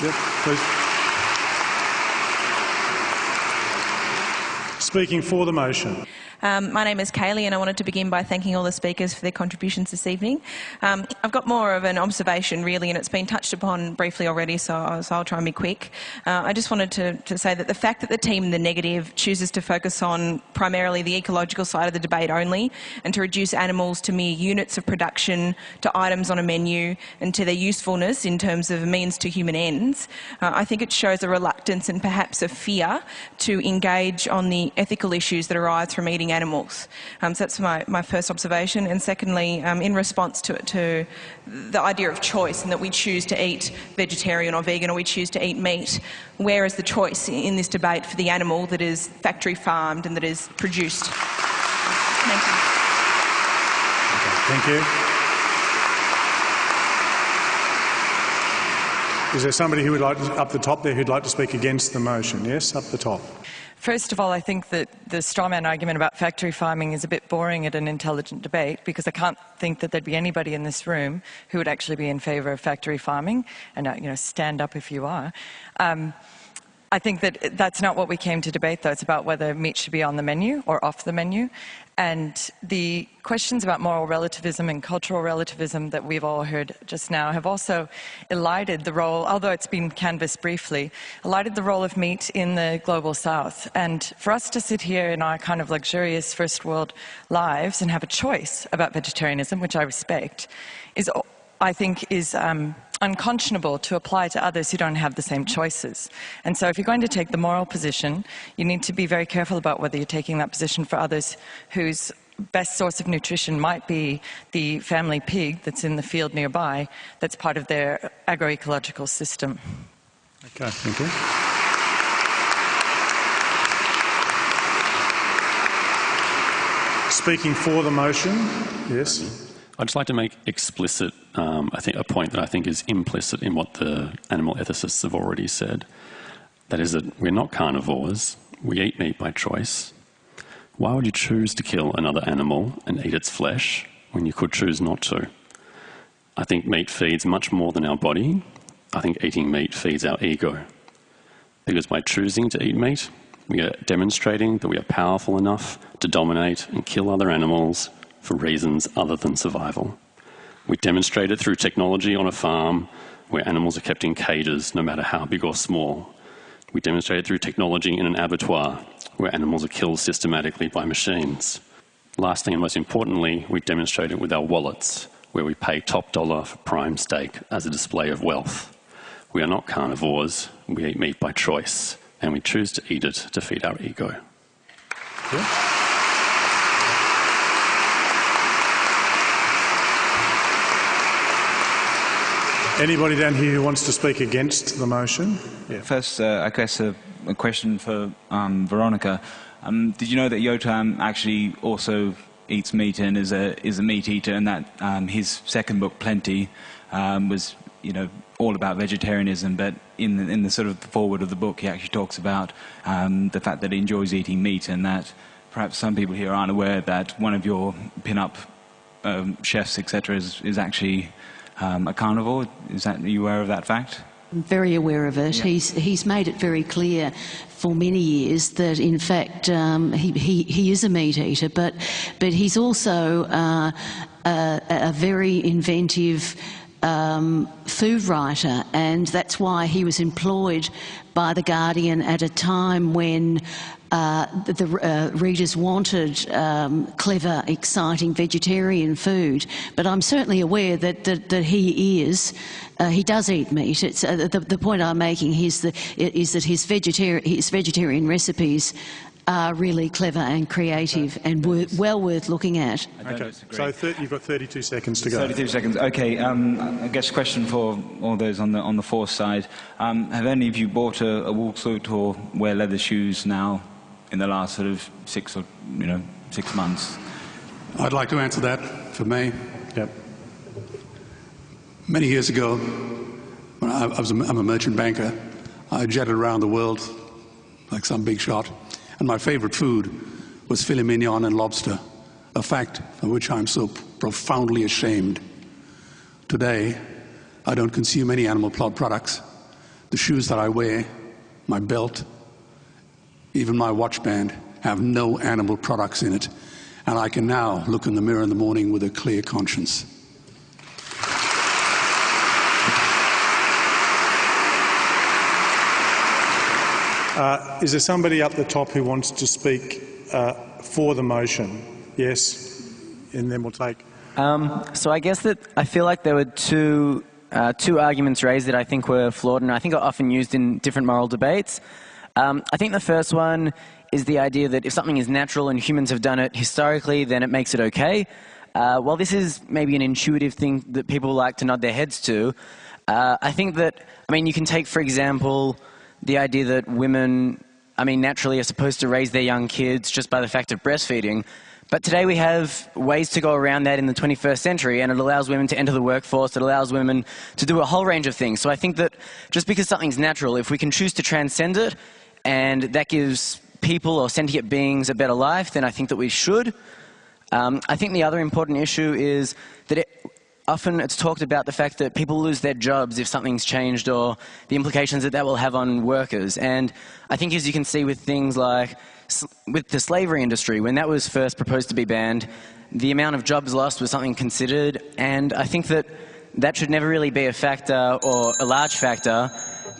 Yep, please. Speaking for the motion.
My name is Kaylee and I wanted to begin by thanking all the speakers for their contributions this evening. I've got more of an observation really, and it's been touched upon briefly already, so I'll try and be quick. I just wanted to say that the fact that the team in the negative chooses to focus on primarily the ecological side of the debate only and to reduce animals to mere units of production, to items on a menu and to their usefulness in terms of means to human ends, I think it shows a reluctance and perhaps a fear to engage on the ethical issues that arise from eating animals. So that's my first observation. And secondly, in response to the idea of choice and that we choose to eat vegetarian or vegan or we choose to eat meat, where is the choice in this debate for the animal that is factory farmed and that is produced? Thank you.
Okay, thank you. Is there somebody who would like to, up the top there, who'd like to speak against the motion? Yes, up the top.
First of all, I think that the strawman argument about factory farming is a bit boring at an intelligent debate, because I can't think that there'd be anybody in this room who would actually be in favour of factory farming, and stand up if you are. I think that that's not what we came to debate, though. It's about whether meat should be on the menu or off the menu. And the questions about moral relativism and cultural relativism that we've all heard just now have also elided the role, although it's been canvassed briefly, elided the role of meat in the global south. And for us to sit here in our kind of luxurious first world lives and have a choice about vegetarianism, which I respect, I think is unconscionable to apply to others who don't have the same choices. And so if you're going to take the moral position, you need to be very careful about whether you're taking that position for others whose best source of nutrition might be the family pig that's in the field nearby, that's part of their agroecological system.
Okay, thank you. Speaking for the motion, yes.
I'd just like to make explicit, I think, a point that I think is implicit in what the animal ethicists have already said. That is that we're not carnivores. We eat meat by choice. Why would you choose to kill another animal and eat its flesh when you could choose not to? I think meat feeds much more than our body. I think eating meat feeds our ego. Because by choosing to eat meat, we are demonstrating that we are powerful enough to dominate and kill other animals for reasons other than survival. We demonstrate it through technology on a farm where animals are kept in cages, no matter how big or small. We demonstrate it through technology in an abattoir where animals are killed systematically by machines. Lastly and most importantly, we demonstrate it with our wallets, where we pay top dollar for prime steak as a display of wealth. We are not carnivores, we eat meat by choice, and we choose to eat it to feed our ego.
Yeah. Anybody down here who wants to speak against the motion? Yeah.
First, I guess a question for Veronica. Did you know that Yotam actually also eats meat and is a meat eater, and that his second book, Plenty, was all about vegetarianism, but in the sort of the foreword of the book, he actually talks about the fact that he enjoys eating meat, and that perhaps some people here aren't aware that one of your pin-up chefs, etc., is actually a carnivore. Are you aware of that fact?
I'm very aware of it. Yeah. He's made it very clear for many years that in fact he is a meat eater, but he's also a very inventive food writer, and that's why he was employed by The Guardian at a time when the readers wanted clever, exciting vegetarian food. But I'm certainly aware that he does eat meat. It's, the point I'm making is that his vegetarian recipes are really clever and creative and well worth looking at.
Okay, so you've got 32 seconds to go.
32 seconds. Okay, I guess question for all those on the force side. Have any of you bought a wool suit or wear leather shoes now in the last sort of 6 months?
I'd like to answer that for me.
Yep.
Many years ago, when I'm a merchant banker, I jetted around the world like some big shot. And my favourite food was filet mignon and lobster, a fact of which I'm so profoundly ashamed. Today, I don't consume any animal products. The shoes that I wear, my belt, even my watch band have no animal products in it. And I can now look in the mirror in the morning with a clear conscience.
Is there somebody up the top who wants to speak for the motion? Yes, and then we'll take...
So I guess that I feel like there were two arguments raised that I think were flawed and I think are often used in different moral debates. I think the first one is the idea that if something is natural and humans have done it historically, then it makes it okay. While this is maybe an intuitive thing that people like to nod their heads to, I think that, you can take, for example, the idea that women, naturally are supposed to raise their young kids just by the fact of breastfeeding. But today we have ways to go around that in the 21st century, and it allows women to enter the workforce, it allows women to do a whole range of things. So I think that just because something's natural, if we can choose to transcend it, and that gives people or sentient beings a better life, then I think that we should. I think the other important issue is that often it's talked about the fact that people lose their jobs if something's changed, or the implications that that will have on workers. And I think, as you can see with things like with the slavery industry, when that was first proposed to be banned, the amount of jobs lost was something considered, and I think that that should never really be a factor or a large factor,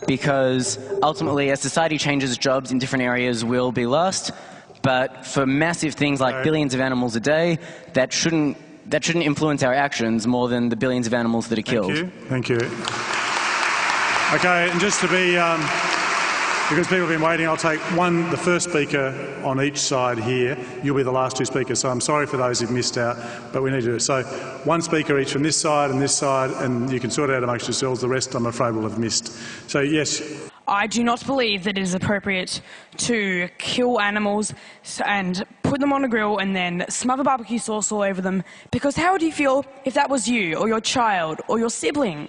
because ultimately as society changes, jobs in different areas will be lost. But for massive things like billions of animals a day, that shouldn't influence our actions more than the billions of animals that are killed.
Thank you. Okay, and just to be, because people have been waiting, I'll take the first speaker on each side here. You'll be the last two speakers, so I'm sorry for those who've missed out, but we need to do it. So one speaker each from this side, and you can sort it out amongst yourselves. The rest, I'm afraid, will have missed. So, yes.
I do not believe that it is appropriate to kill animals and put them on a grill and then smother barbecue sauce all over them, because how would you feel if that was you, or your child, or your sibling,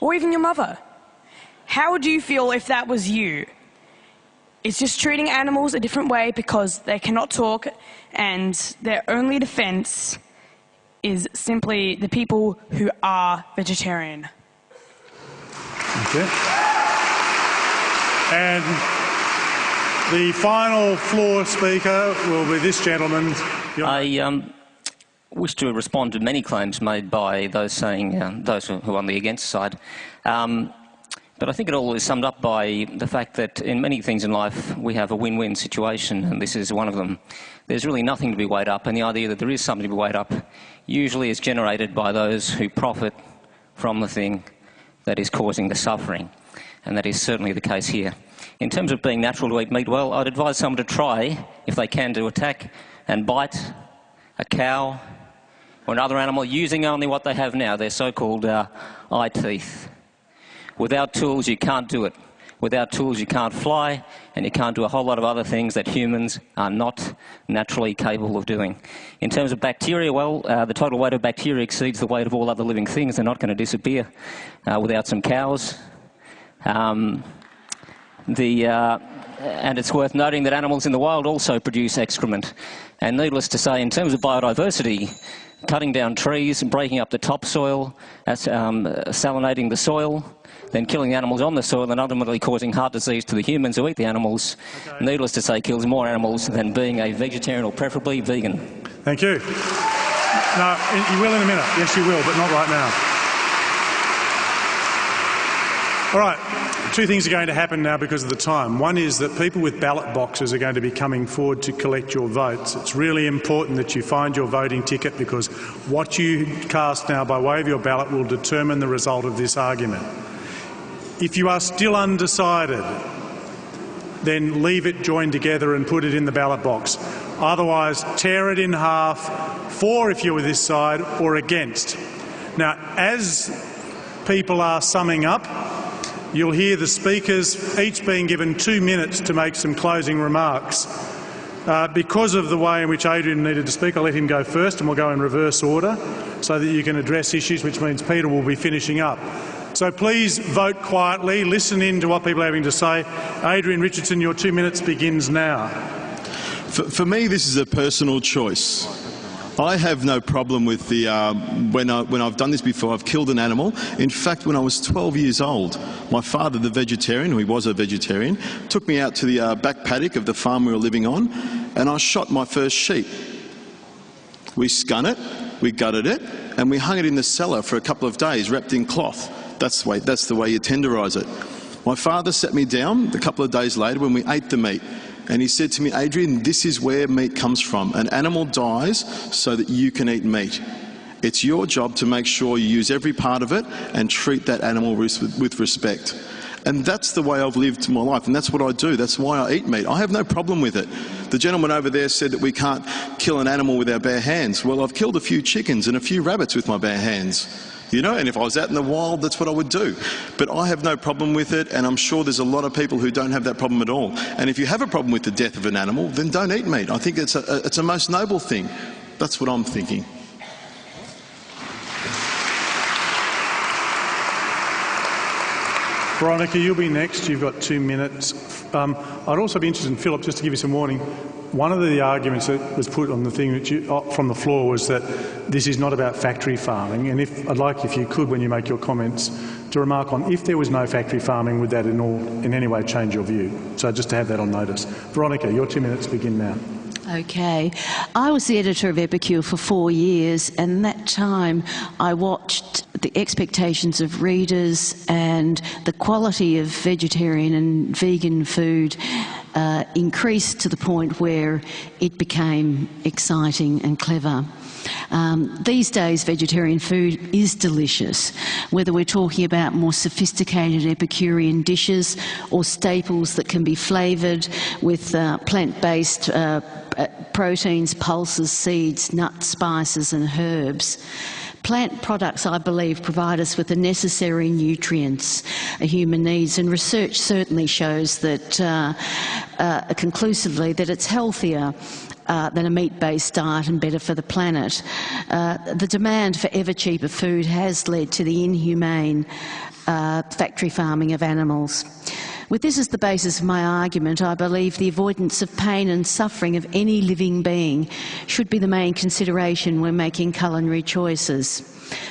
or even your mother? How would you feel if that was you? It's just treating animals a different way because they cannot talk, and their only defence is simply the people who are vegetarian.
Okay. And the final floor speaker will be this gentleman.
I wish to respond to many claims made by those saying, those who are on the against side. But I think it all is summed up by the fact that in many things in life we have a win-win situation, and this is one of them. There's really nothing to be weighed up, and the idea that there is something to be weighed up usually is generated by those who profit from the thing that is causing the suffering. And that is certainly the case here. In terms of being natural to eat meat, well, I'd advise someone to try, if they can, to attack and bite a cow or another animal using only what they have now, their so-called eye teeth. Without tools, you can't do it. Without tools, you can't fly, and you can't do a whole lot of other things that humans are not naturally capable of doing. In terms of bacteria, well, the total weight of bacteria exceeds the weight of all other living things. They're not going to disappear without some cows. And it's worth noting that animals in the wild also produce excrement. And needless to say, in terms of biodiversity, cutting down trees and breaking up the topsoil, salinating the soil, then killing the animals on the soil and ultimately causing heart disease to the humans who eat the animals, needless to say, kills more animals than being a vegetarian or preferably vegan.
Thank you. No, you will in a minute. Yes, you will, but not right now. All right, two things are going to happen now because of the time. One is that people with ballot boxes are going to be coming forward to collect your votes. It's really important that you find your voting ticket because what you cast now by way of your ballot will determine the result of this argument. If you are still undecided, then leave it joined together and put it in the ballot box. Otherwise, tear it in half, for if you're with this side or against. Now, as people are summing up, you'll hear the speakers each being given 2 minutes to make some closing remarks. Because of the way in which Adrian needed to speak, I'll let him go first and we'll go in reverse order so that you can address issues, which means Peter will be finishing up. So please vote quietly, listen in to what people are having to say. Adrian Richardson, your 2 minutes begins now.
For me, this is a personal choice. I have no problem with the, when I've done this before, I've killed an animal. In fact, when I was 12 years old, my father, the vegetarian, who he was a vegetarian, took me out to the back paddock of the farm we were living on, and I shot my first sheep. We skun it, we gutted it, and we hung it in the cellar for a couple of days, wrapped in cloth. That's the way you tenderise it. My father sat me down a couple of days later when we ate the meat. And he said to me, Adrian, this is where meat comes from. An animal dies so that you can eat meat. It's your job to make sure you use every part of it and treat that animal with respect. And that's the way I've lived my life, and that's what I do. That's why I eat meat. I have no problem with it. The gentleman over there said that we can't kill an animal with our bare hands. Well, I've killed a few chickens and a few rabbits with my bare hands. You know, and if I was out in the wild, that's what I would do. But I have no problem with it, and I'm sure there's a lot of people who don't have that problem at all. And if you have a problem with the death of an animal, then don't eat meat. I think it's a most noble thing. That's what I'm thinking.
Veronica, you'll be next. You've got 2 minutes. I'd also be interested in, Philip, just to give you some warning, one of the arguments that was put on the thing that from the floor was that this is not about factory farming, and I'd like if you could, when you make your comments, to remark on if there was no factory farming, would that in any way change your view? So just to have that on notice. Veronica, your 2 minutes begin now.
Okay. I was the editor of Epicure for 4 years, and that time I watched the expectations of readers and the quality of vegetarian and vegan food increased to the point where it became exciting and clever. These days, vegetarian food is delicious, whether we're talking about more sophisticated Epicurean dishes or staples that can be flavoured with plant-based proteins, pulses, seeds, nuts, spices and herbs. Plant products, I believe, provide us with the necessary nutrients a human needs, and research certainly shows that conclusively that it's healthier than a meat-based diet and better for the planet. The demand for ever cheaper food has led to the inhumane factory farming of animals. With this as the basis of my argument, I believe the avoidance of pain and suffering of any living being should be the main consideration when making culinary choices.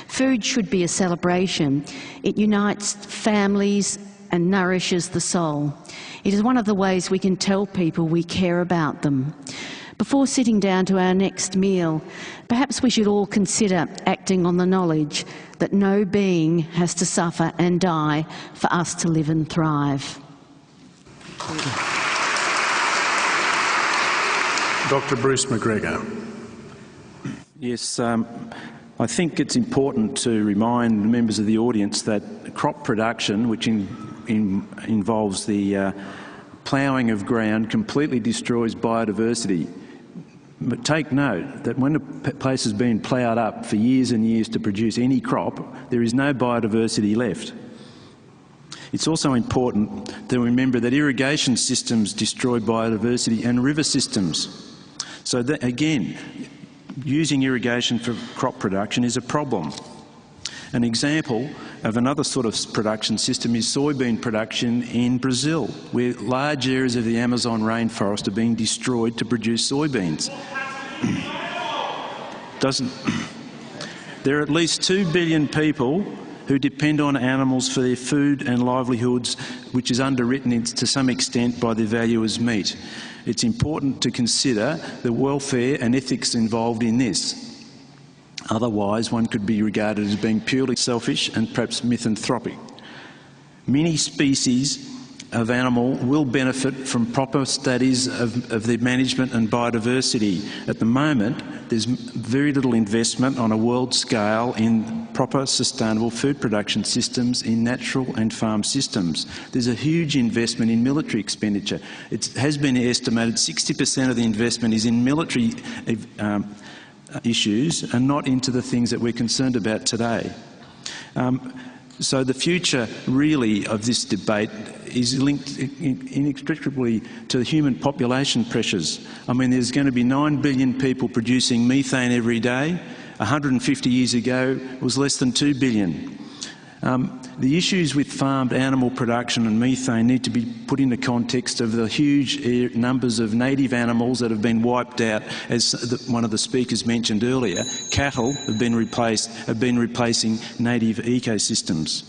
Food should be a celebration. It unites families and nourishes the soul. It is one of the ways we can tell people we care about them. Before sitting down to our next meal, perhaps we should all consider acting on the knowledge that no being has to suffer and die for us to live and thrive.
Dr. Bruce McGregor.
Yes, I think it's important to remind members of the audience that crop production, which involves the ploughing of ground, completely destroys biodiversity. But take note that when a place has been ploughed up for years and years to produce any crop, there is no biodiversity left. It's also important to remember that irrigation systems destroy biodiversity and river systems. So that, again, using irrigation for crop production is a problem. An example of another sort of production system is soybean production in Brazil, where large areas of the Amazon rainforest are being destroyed to produce soybeans. There are at least 2 billion people who depend on animals for their food and livelihoods, which is underwritten to some extent by their value as meat. It's important to consider the welfare and ethics involved in this. Otherwise, one could be regarded as being purely selfish and perhaps misanthropic.
Many species of animal will benefit from proper studies of their management and biodiversity. At the moment, there's very little investment on a world scale in proper sustainable food production systems in natural and farm systems. There's a huge investment in military expenditure. It has been estimated 60% of the investment is in military issues and not into the things that we're concerned about today. So the future, really, of this debate is linked inextricably to the human population pressures. I mean, there's going to be 9 billion people producing methane every day. 150 years ago, it was less than 2 billion. The issues with farmed animal production and methane need to be put in the context of the huge numbers of native animals that have been wiped out. As one of the speakers mentioned earlier, cattle have been replacing native ecosystems.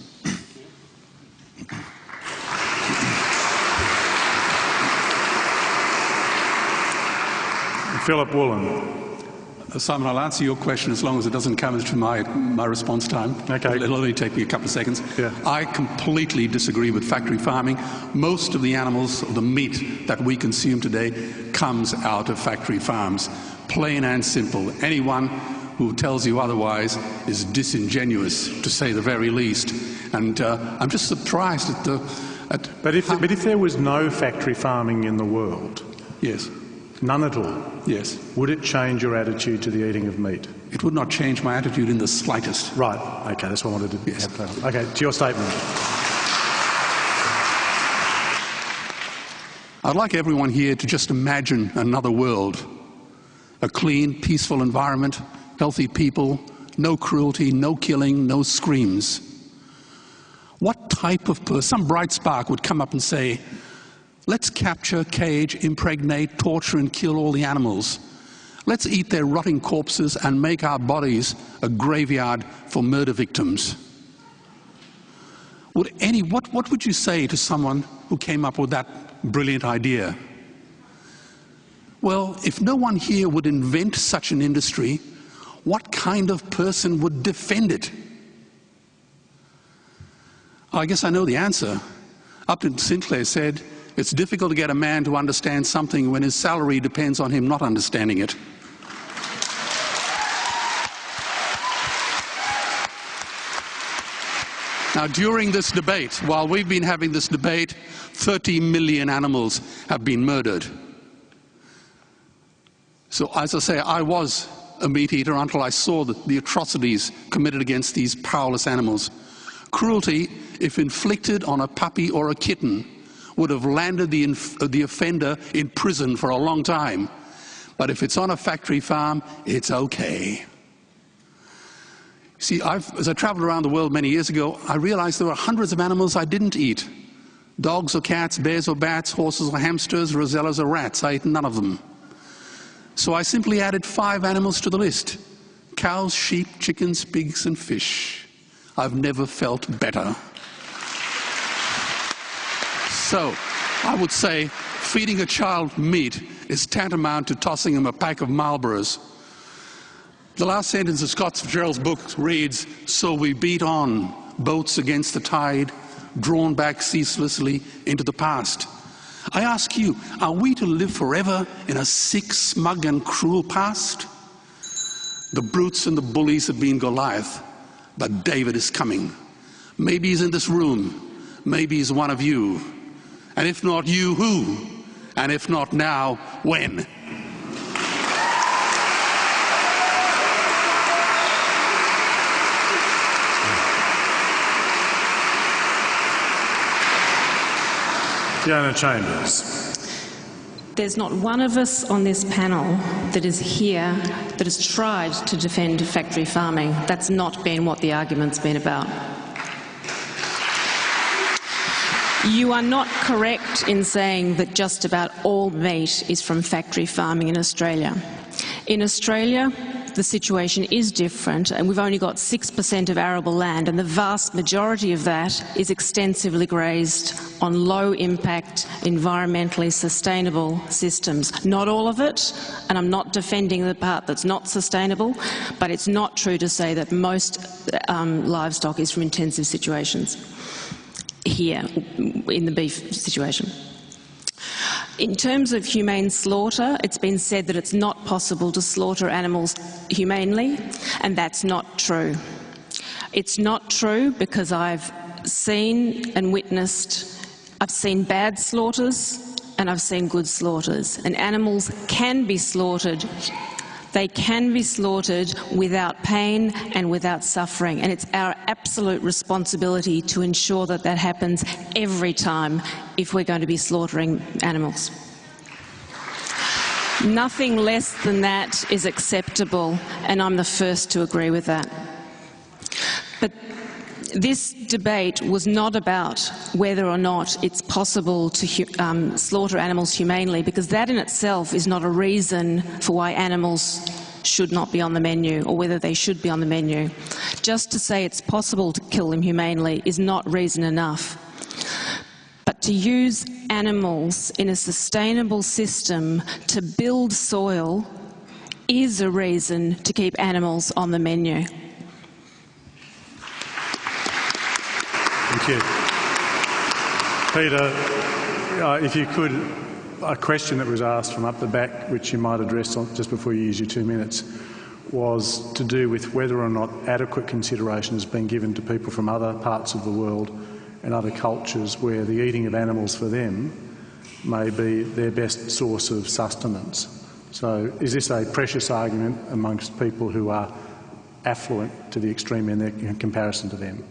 Philip Woolen.
Simon, I'll answer your question as long as it doesn't come into my response time.
Okay.
It'll only take me a couple of seconds.
Yeah.
I completely disagree with factory farming. Most of the animals, the meat that we consume today, comes out of factory farms. Plain and simple. Anyone who tells you otherwise is disingenuous, to say the very least. And I'm just surprised at the...
But if there was no factory farming in the world...
Yes.
None at all?
Yes.
Would it change your attitude to the eating of meat?
It would not change my attitude in the slightest.
Right. Okay, that's what I wanted to have. Okay, to your statement.
I'd like everyone here to just imagine another world. A clean, peaceful environment, healthy people, no cruelty, no killing, no screams. What type of person, some bright spark would come up and say, let's capture, cage, impregnate, torture and kill all the animals. Let's eat their rotting corpses and make our bodies a graveyard for murder victims. What would you say to someone who came up with that brilliant idea? Well, if no one here would invent such an industry, what kind of person would defend it? I guess I know the answer. Upton Sinclair said, it's difficult to get a man to understand something when his salary depends on him not understanding it. Now, during this debate, while we've been having this debate, 30 million animals have been murdered. So, as I say, I was a meat eater until I saw the atrocities committed against these powerless animals. Cruelty, if inflicted on a puppy or a kitten, would have landed the offender in prison for a long time. But if it's on a factory farm, it's okay. See, as I traveled around the world many years ago, I realized there were hundreds of animals I didn't eat. Dogs or cats, bears or bats, horses or hamsters, rosellas or rats. I ate none of them. So I simply added 5 animals to the list. Cows, sheep, chickens, pigs and fish. I've never felt better. So, I would say feeding a child meat is tantamount to tossing him a pack of Marlboros. The last sentence of Scott Fitzgerald's book reads, so we beat on, boats against the tide, drawn back ceaselessly into the past. I ask you, are we to live forever in a sick, smug and cruel past? The brutes and the bullies have been Goliath, but David is coming. Maybe he's in this room, maybe he's one of you. And if not you, who? And if not now, when?
Fiona Chambers.
There's not one of us on this panel that is here that has tried to defend factory farming. That's not been what the argument's been about. You are not correct in saying that just about all meat is from factory farming in Australia. In Australia, the situation is different, and we've only got 6% of arable land, and the vast majority of that is extensively grazed on low-impact, environmentally sustainable systems. Not all of it, and I'm not defending the part that's not sustainable, but it's not true to say that most livestock is from intensive situations. here in the beef situation. In terms of humane slaughter, it's been said that it's not possible to slaughter animals humanely, and that's not true. It's not true because I've seen and witnessed, I've seen bad slaughters and I've seen good slaughters, and animals can be slaughtered. They can be slaughtered without pain and without suffering, and it's our absolute responsibility to ensure that that happens every time if we're going to be slaughtering animals. Nothing less than that is acceptable, and I'm the first to agree with that. But this debate was not about whether or not it's possible to slaughter animals humanely, because that in itself is not a reason for why animals should not be on the menu or whether they should be on the menu. Just to say it's possible to kill them humanely is not reason enough. But to use animals in a sustainable system to build soil is a reason to keep animals on the menu.
Thank you. Peter, if you could, a question that was asked from up the back, which you might address just before you use your 2 minutes, was to do with whether or not adequate consideration has been given to people from other parts of the world and other cultures where the eating of animals for them may be their best source of sustenance. So is this a precious argument amongst people who are affluent to the extreme in comparison to them?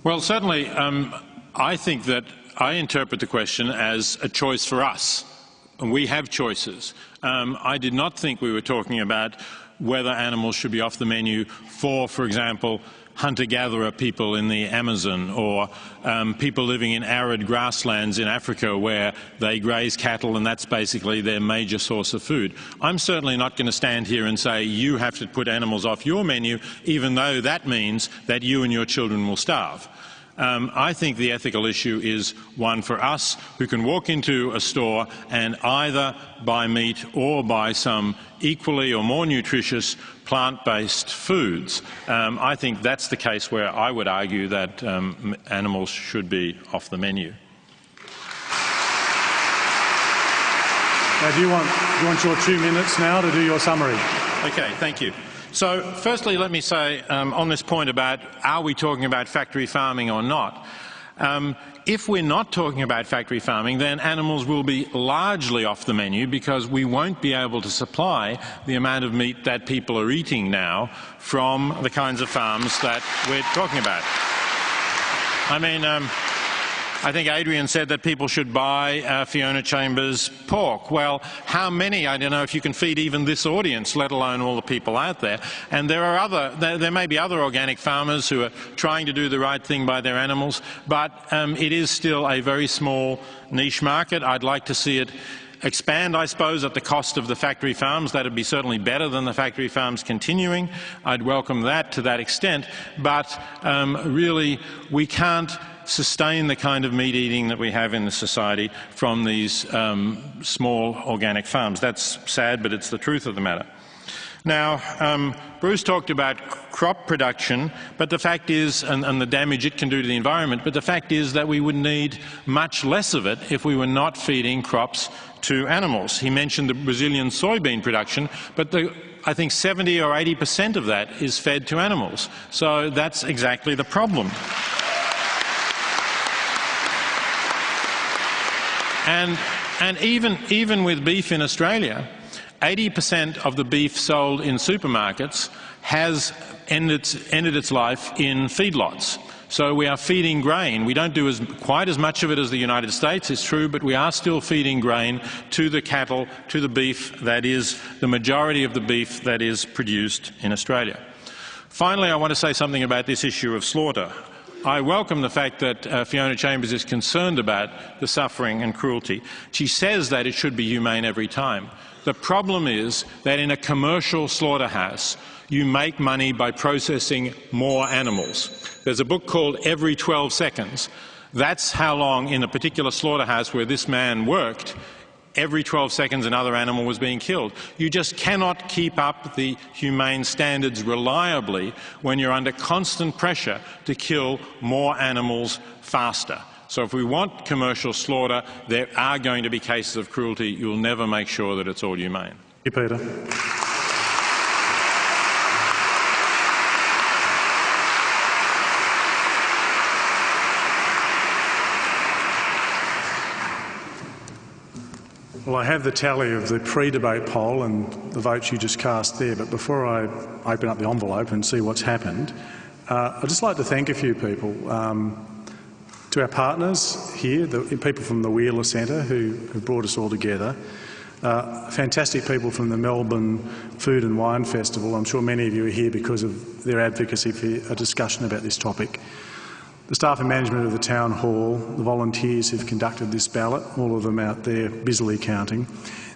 Well, certainly, I think that I interpret the question as a choice for us, and we have choices. I did not think we were talking about whether animals should be off the menu for example, hunter-gatherer people in the Amazon, or people living in arid grasslands in Africa where they graze cattle and that's basically their major source of food. I'm certainly not going to stand here and say you have to put animals off your menu, even though that means that you and your children will starve. I think the ethical issue is one for us who can walk into a store and either buy meat or buy some equally or more nutritious plant-based foods. I think that's the case where I would argue that animals should be off the menu.
Now, do you want your 2 minutes now to do your summary?
Okay, thank you. So, firstly, let me say on this point about are we talking about factory farming or not, if we're not talking about factory farming, then animals will be largely off the menu because we won't be able to supply the amount of meat that people are eating now from the kinds of farms that we're talking about. I mean, I think Adrian said that people should buy Fiona Chambers' pork. Well, how many? I don't know if you can feed even this audience, let alone all the people out there. And there may be other organic farmers who are trying to do the right thing by their animals, but it is still a very small niche market. I'd like to see it expand, I suppose, at the cost of the factory farms. That would be certainly better than the factory farms continuing. I'd welcome that to that extent. But really, we can't sustain the kind of meat eating that we have in the society from these small organic farms. That's sad, but it's the truth of the matter. Now, Bruce talked about crop production, but the fact is, and the damage it can do to the environment, but the fact is that we would need much less of it if we were not feeding crops to animals. He mentioned the Brazilian soybean production, but I think 70 or 80% of that is fed to animals. So that's exactly the problem. And even with beef in Australia, 80% of the beef sold in supermarkets has ended its life in feedlots. So we are feeding grain. We don't do quite as much of it as the United States, it's true, but we are still feeding grain to the cattle, to the beef that is the majority of the beef that is produced in Australia. Finally, I want to say something about this issue of slaughter. I welcome the fact that Fiona Chambers is concerned about the suffering and cruelty. She says that it should be humane every time. The problem is that in a commercial slaughterhouse, you make money by processing more animals. There's a book called Every 12 Seconds. That's how long in a particular slaughterhouse where this man worked every 12 seconds another animal was being killed. You just cannot keep up the humane standards reliably when you're under constant pressure to kill more animals faster. So if we want commercial slaughter, there are going to be cases of cruelty. You'll never make sure that it's all humane.
Thank you, Peter. Well, I have the tally of the pre-debate poll and the votes you just cast there, but before I open up the envelope and see what's happened, I'd just like to thank a few people. To our partners here, the people from the Wheeler Centre who brought us all together, fantastic people from the Melbourne Food and Wine Festival. I'm sure many of you are here because of their advocacy for a discussion about this topic. The staff and management of the Town Hall, the volunteers who've conducted this ballot, all of them out there busily counting,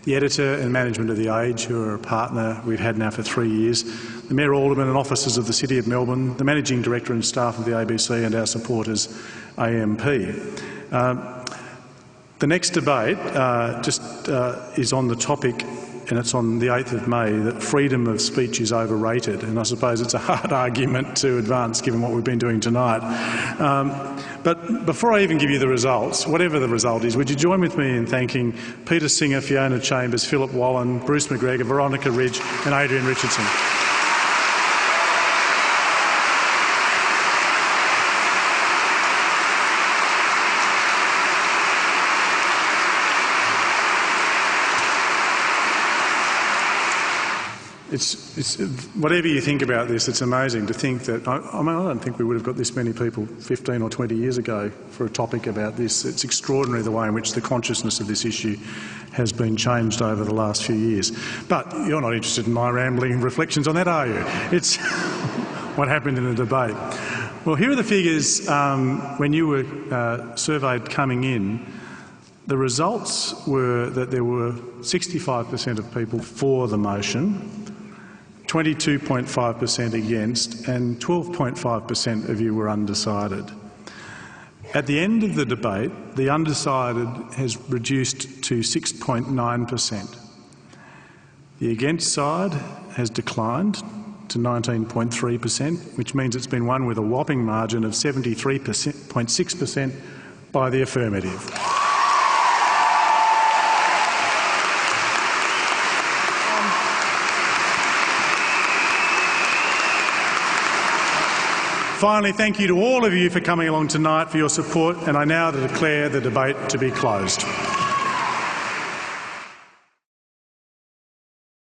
the editor and management of The Age, who are a partner we've had now for 3 years, the Mayor, Alderman and officers of the City of Melbourne, the Managing Director and staff of the ABC and our supporters, AMP. The next debate is on the topic, and it's on the 8th of May, that freedom of speech is overrated. And I suppose it's a hard argument to advance given what we've been doing tonight. But before I even give you the results, whatever the result is, would you join with me in thanking Peter Singer, Fiona Chambers, Philip Wallen, Bruce McGregor, Veronica Ridge and Adrian Richardson. It's whatever you think about this, it's amazing to think that, I don't think we would have got this many people 15 or 20 years ago for a topic about this. It's extraordinary the way in which the consciousness of this issue has been changed over the last few years. But you're not interested in my rambling reflections on that, are you? It's what happened in the debate. Well, here are the figures when you were surveyed coming in. The results were that there were 65% of people for the motion, 22.5% against, and 12.5% of you were undecided. At the end of the debate, the undecided has reduced to 6.9%. The against side has declined to 19.3%, which means it's been won with a whopping margin of 73.6% by the affirmative. Finally, thank you to all of you for coming along tonight, for your support, and I now declare the debate to be closed.